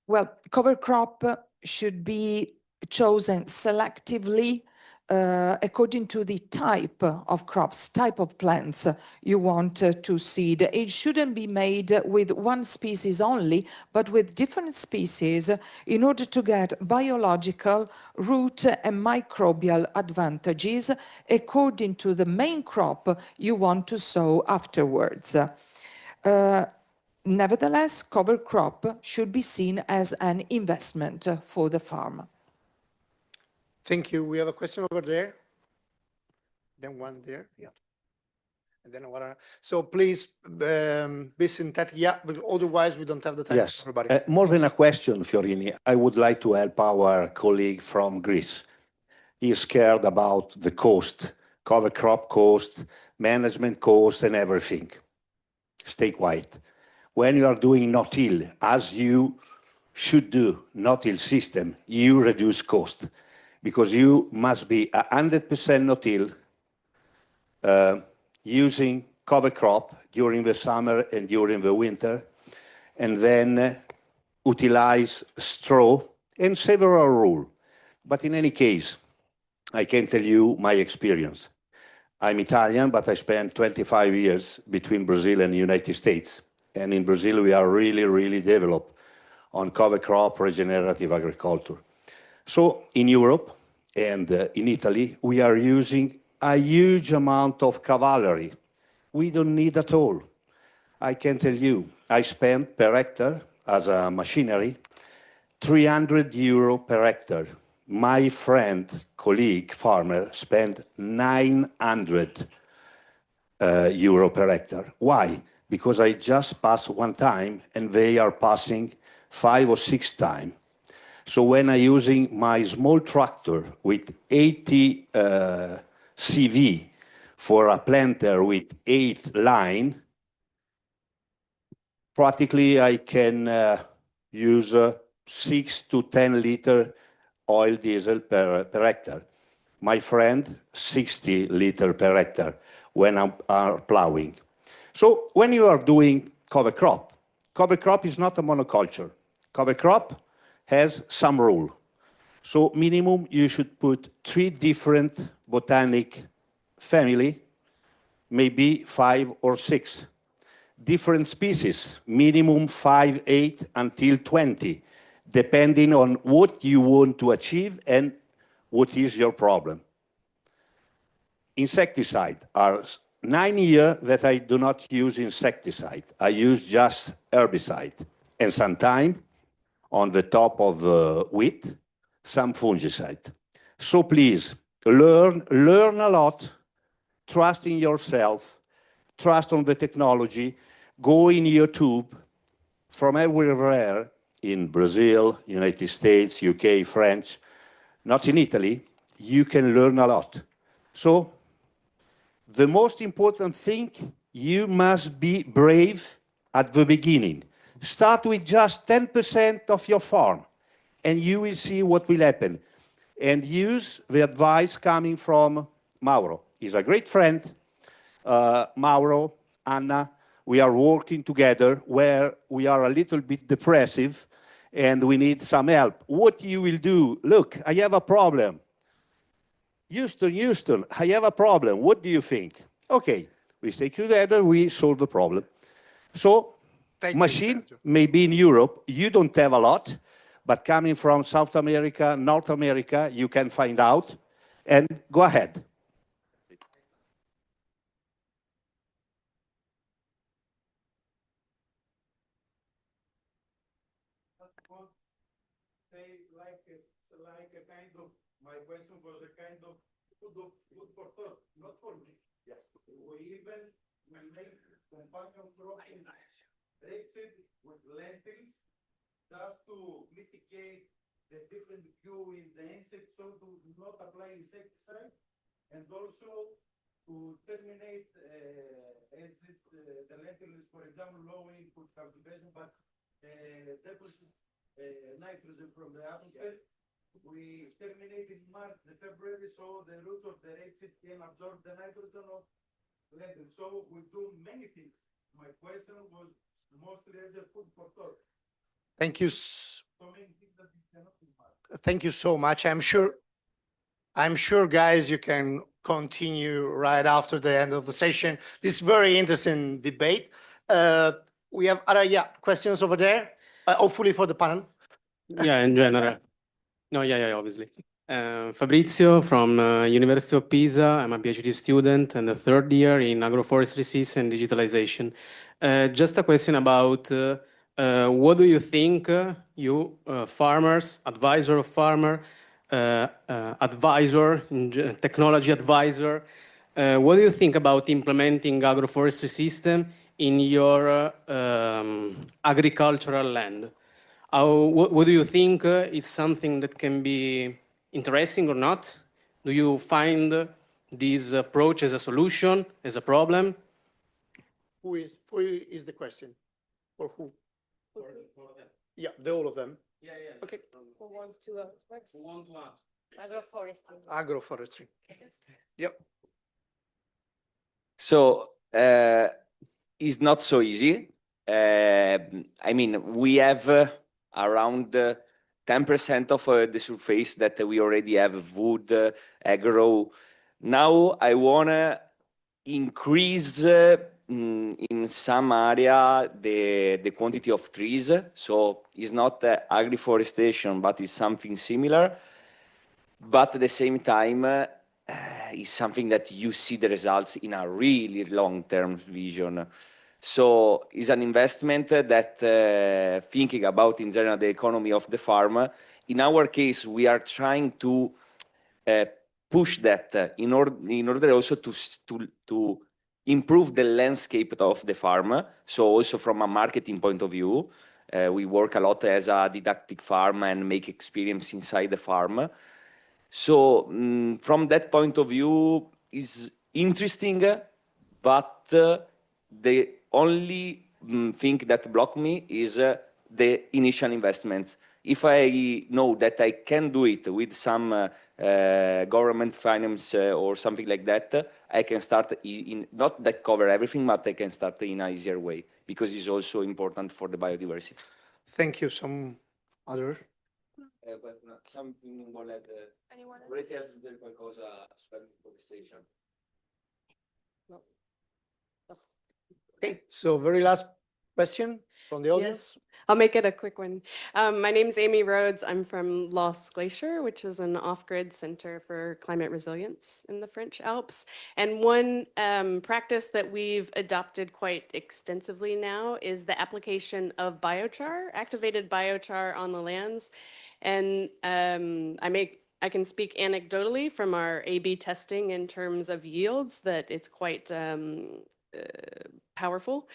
Well, cover crop should be chosen selectively according to the type of crops, type of plants you want to seed. It shouldn't be made with one species only, but with different species in order to get biological, root and microbial advantages according to the main crop you want to sow afterwards. Nevertheless, cover crop should be seen as an investment for the farm. Thank you. We have a question over there. Then one there. Yeah. And then one. So please be synthetic. Yeah, but otherwise we don't have the time. Yes. For everybody. More than a question, Fiorini, I would like to help our colleague from Greece. He is scared about the cost cover crop cost, management cost, and everything. Stay quiet. When you are doing no-till, as you should do, no-till system, you reduce cost because you must be 100% no-till using cover crop during the summer and during the winter, and then utilize straw and several rules. But in any case, I can tell you my experience. I'm Italian, but I spent 25 years between Brazil and the United States. And in Brazil, we are really, really developed on cover crop regenerative agriculture. So in Europe and in Italy, we are using a huge amount of cavalry. We don't need at all. I can tell you, I spent per hectare as a machinery, 300 euro per hectare. My friend, colleague, farmer spent 900 euro per hectare. Why? Because I just passed one time and they are passing 5 or 6 times. So when I'm using my small tractor with 80 CV for a planter with 8 line, practically I can use 6 to 10 liter oil diesel per hectare. My friend, 60 liter per hectare when I'm plowing. So when you are doing cover crop is not a monoculture. Cover crop has some rule. So minimum you should put 3 different botanic family, maybe 5 or 6. Different species, minimum 5, 8 until 20, depending on what you want to achieve and what is your problem. Insecticide are 9 years that I do not use insecticide. I use just herbicide and sometimes on the top of wheat, some fungicide. So please learn a lot, trust in yourself, trust on the technology, go in YouTube from everywhere in Brazil, United States, UK, French, not in Italy, you can learn a lot. So the most important thing, you must be brave at the beginning. Start with just 10% of your farm and you will see what will happen. And use the advice coming from Mauro. He's a great friend. Mauro, Anna, we are working together where we are a little bit depressive and we need some help. What you will do? Look, I have a problem. Houston, I have a problem. What do you think? Okay, we stay together, we solve the problem. So, machine, maybe in Europe, you don't have a lot, but coming from South America, North America, you can find out and go ahead. My question was a kind of food for thought, not for me. Yes. We even make companion cropping rapeseed with lentils just to mitigate the different view in the insect, so to not apply insecticide, and also to terminate the lentils, for example, low input cultivation, but deposit nitrogen from the atmosphere. We terminate in March, February, so the roots of the rapeseed can absorb the nitrogen of lentils. So we do many things. My question was mostly as a food for thought. Thank you. Thank you so much. I'm sure, guys, you can continue right after the end of the session. This very interesting debate. We have other questions over there, hopefully for the panel. Yeah, in general. No, yeah, obviously. Fabrizio from University of Pisa. I'm a PhD student and the 3rd year in agroforestry system and digitalization. Just a question about what do you think, you farmers, advisor of farmer, advisor, technology advisor, what do you think about implementing agroforestry system in your agricultural land? What do you think is something that can be interesting or not? Do you find this approach as a solution, as a problem? Who is the question? For who? Yeah, all of them. Yeah. Okay. Who wants to go first? Who want to answer? Agroforestry. Agroforestry. Yep. So it's not so easy. I mean, we have around 10% of the surface that we already have wood, agro. Now I wanna increase in some area the quantity of trees. So it's not agri-forestation, but it's something similar. But at the same time, it's something that you see the results in a really long-term vision. So it's an investment that thinking about in general the economy of the farm. In our case, we are trying to push that in order also to improve the landscape of the farm. So also from a marketing point of view, we work a lot as a didactic farm and make experience inside the farm. So from that point of view, is interesting, but the only thing that block me is the initial investments. If I know that I can do it with some government finance or something like that, I can start in not that cover everything, but I can start in an easier way because it's also important for the biodiversity. Thank you. Some other? Volete aggiungere qualcosa sull'agriforestation? No. Okay, so very last question from the audience. Yes, I'll make it a quick one. My name's Amy Rhodes. I'm from Lost Glacier, which is an off-grid center for climate resilience in the French Alps. And one practice that we've adopted quite extensively now is the application of biochar, activated biochar on the lands. And I can speak anecdotally from our A/B testing in terms of yields that it's quite powerful.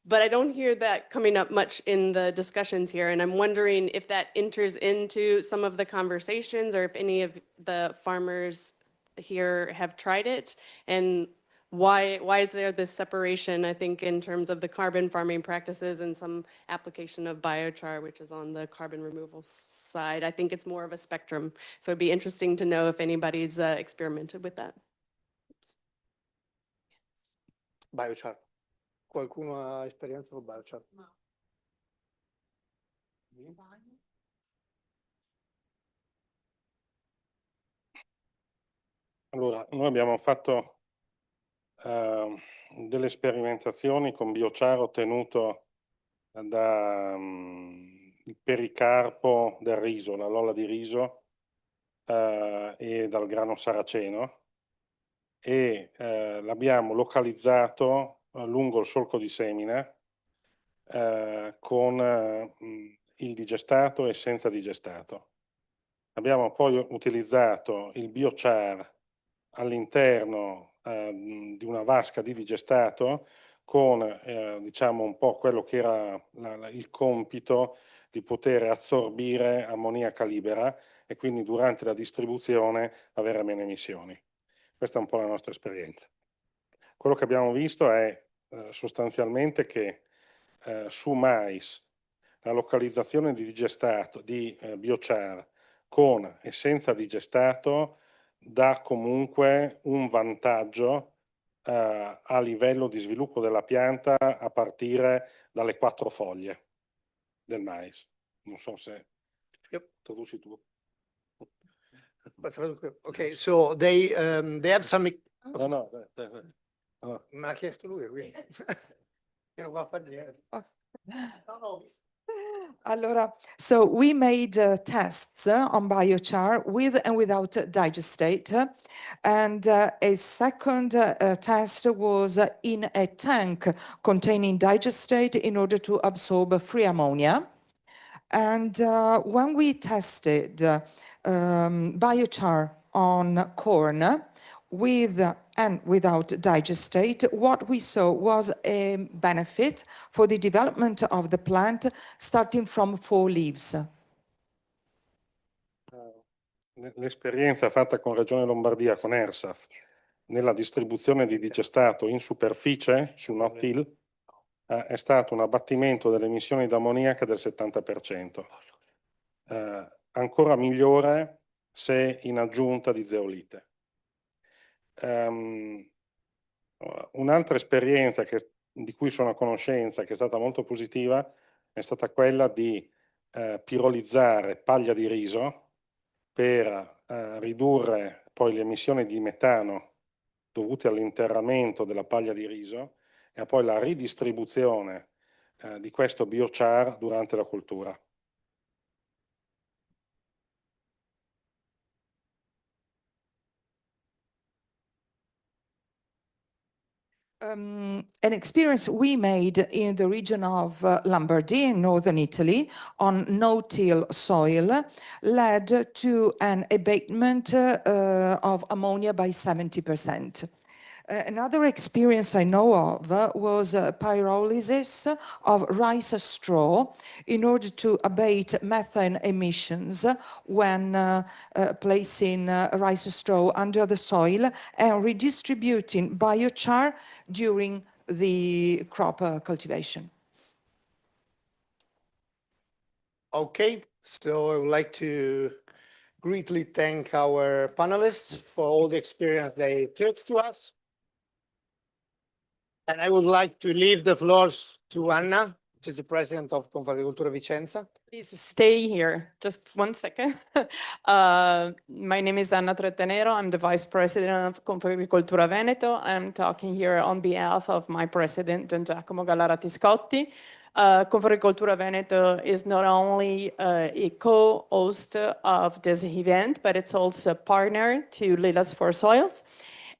But I don't hear that coming up much in the discussions here. And I'm wondering if that enters into some of the conversations or if any of the farmers here have tried it and why is there this separation, I think, in terms of the carbon farming practices and some application of biochar, which is on the carbon removal side. I think it's more of a spectrum. So it'd be interesting to know if anybody's experimented with that. Biochar. Qualcuno ha esperienza con biochar? No. Allora, noi abbiamo fatto delle sperimentazioni con biochar ottenuto il pericarpo del riso, la lolla di riso e dal grano saraceno e l'abbiamo localizzato lungo il solco di semina con il digestato e senza digestato. Abbiamo poi utilizzato il biochar all'interno di una vasca di digestato con diciamo un po' quello che era il compito di poter assorbire ammoniaca libera e quindi durante la distribuzione avere meno emissioni. Questa è un po' la nostra esperienza. Quello che abbiamo visto è sostanzialmente che su mais la localizzazione di digestato, di biochar con e senza digestato dà comunque un vantaggio a livello di sviluppo della pianta a partire dalle 4 foglie del mais. Non so se traduci tu. Okay, so they have some. No. Me l'ha chiesto lui, quindi. Io non va a fare niente. No. Allora, so we made tests on biochar with and without digestate, and a second test was in a tank containing digestate in order to absorb free ammonia. And when we tested biochar on corn with and without digestate, what we saw was a benefit for the development of the plant starting from 4 leaves. L'esperienza fatta con Regione Lombardia, con ERSAF, nella distribuzione di digestato in superficie, su no-till, è stato un abbattimento delle emissioni d'ammoniaca del 70%. Ancora migliore se in aggiunta di zeolite. Un'altra esperienza di cui sono a conoscenza, che è stata molto positiva, è stata quella di pirolizzare paglia di riso per ridurre poi le emissioni di metano dovute all'interramento della paglia di riso e poi la ridistribuzione di questo biochar durante la coltura. An experience we made in the region of Lombardy in northern Italy on no-till soil led to an abatement of ammonia by 70%. Another experience I know of was pyrolysis of rice straw in order to abate methane emissions when placing rice straw under the soil and redistributing biochar during the crop cultivation. Okay, so I would like to greatly thank our panelists for all the experience they took to us. And I would like to leave the floors to Anna, which is the president of Confagricoltura Vicenza. Please stay here, just 1 second. My name is Anna Trettenero. I'm the vice president of Confagricoltura Veneto. I'm talking here on behalf of my president, Giacomo Gallara-Tiscotti. Confagricoltura Veneto is not only a co-host of this event, but it's also a partner to Leaders for Soils.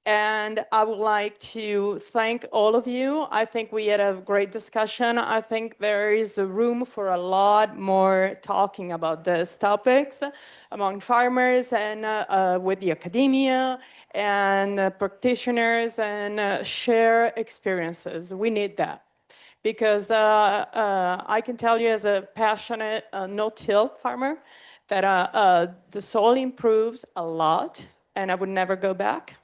And I would like to thank all of you. I think we had a great discussion. I think there is a room for a lot more talking about these topics among farmers and with the academia and practitioners and share experiences. We need that. Because I can tell you as a passionate no-till farmer that the soil improves a lot and I would never go back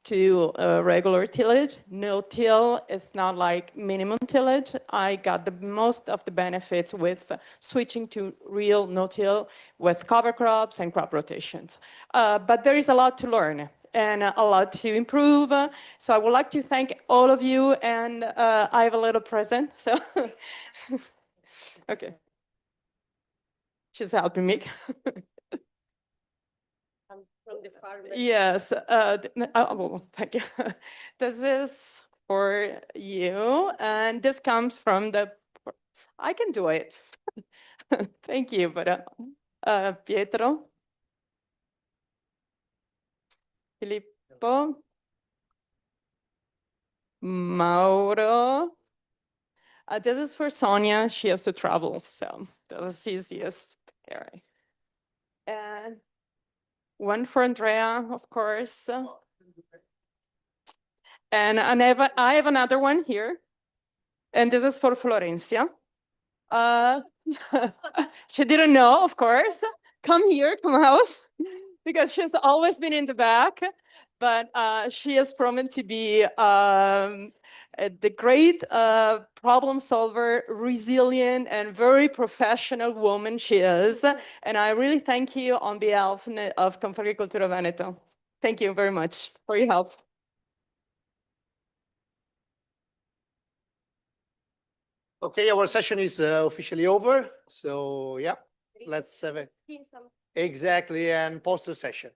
to regular tillage. No-till is not like minimum tillage. I got the most of the benefits with switching to real no-till with cover crops and crop rotations. But there is a lot to learn and a lot to improve. So I would like to thank all of you, and I have a little present, so. Okay. She's helping me. From the farm. Yes, oh, thank you. This is for you, and this comes from the, I can do it. Thank you, but Pietro, Filippo, Mauro. This is for Sonia. She has to travel, so that's easiest to carry. And one for Andrea, of course. And I have another one here. And this is for Florencia. She didn't know, of course. Come here, come out, because she's always been in the back. But she has proven to be the great problem solver, resilient, and very professional woman she is. And I really thank you on behalf of Confagricoltura Veneto. Thank you very much for your help. Okay, our session is officially over. So yeah, let's have it. Exactly, and post the session.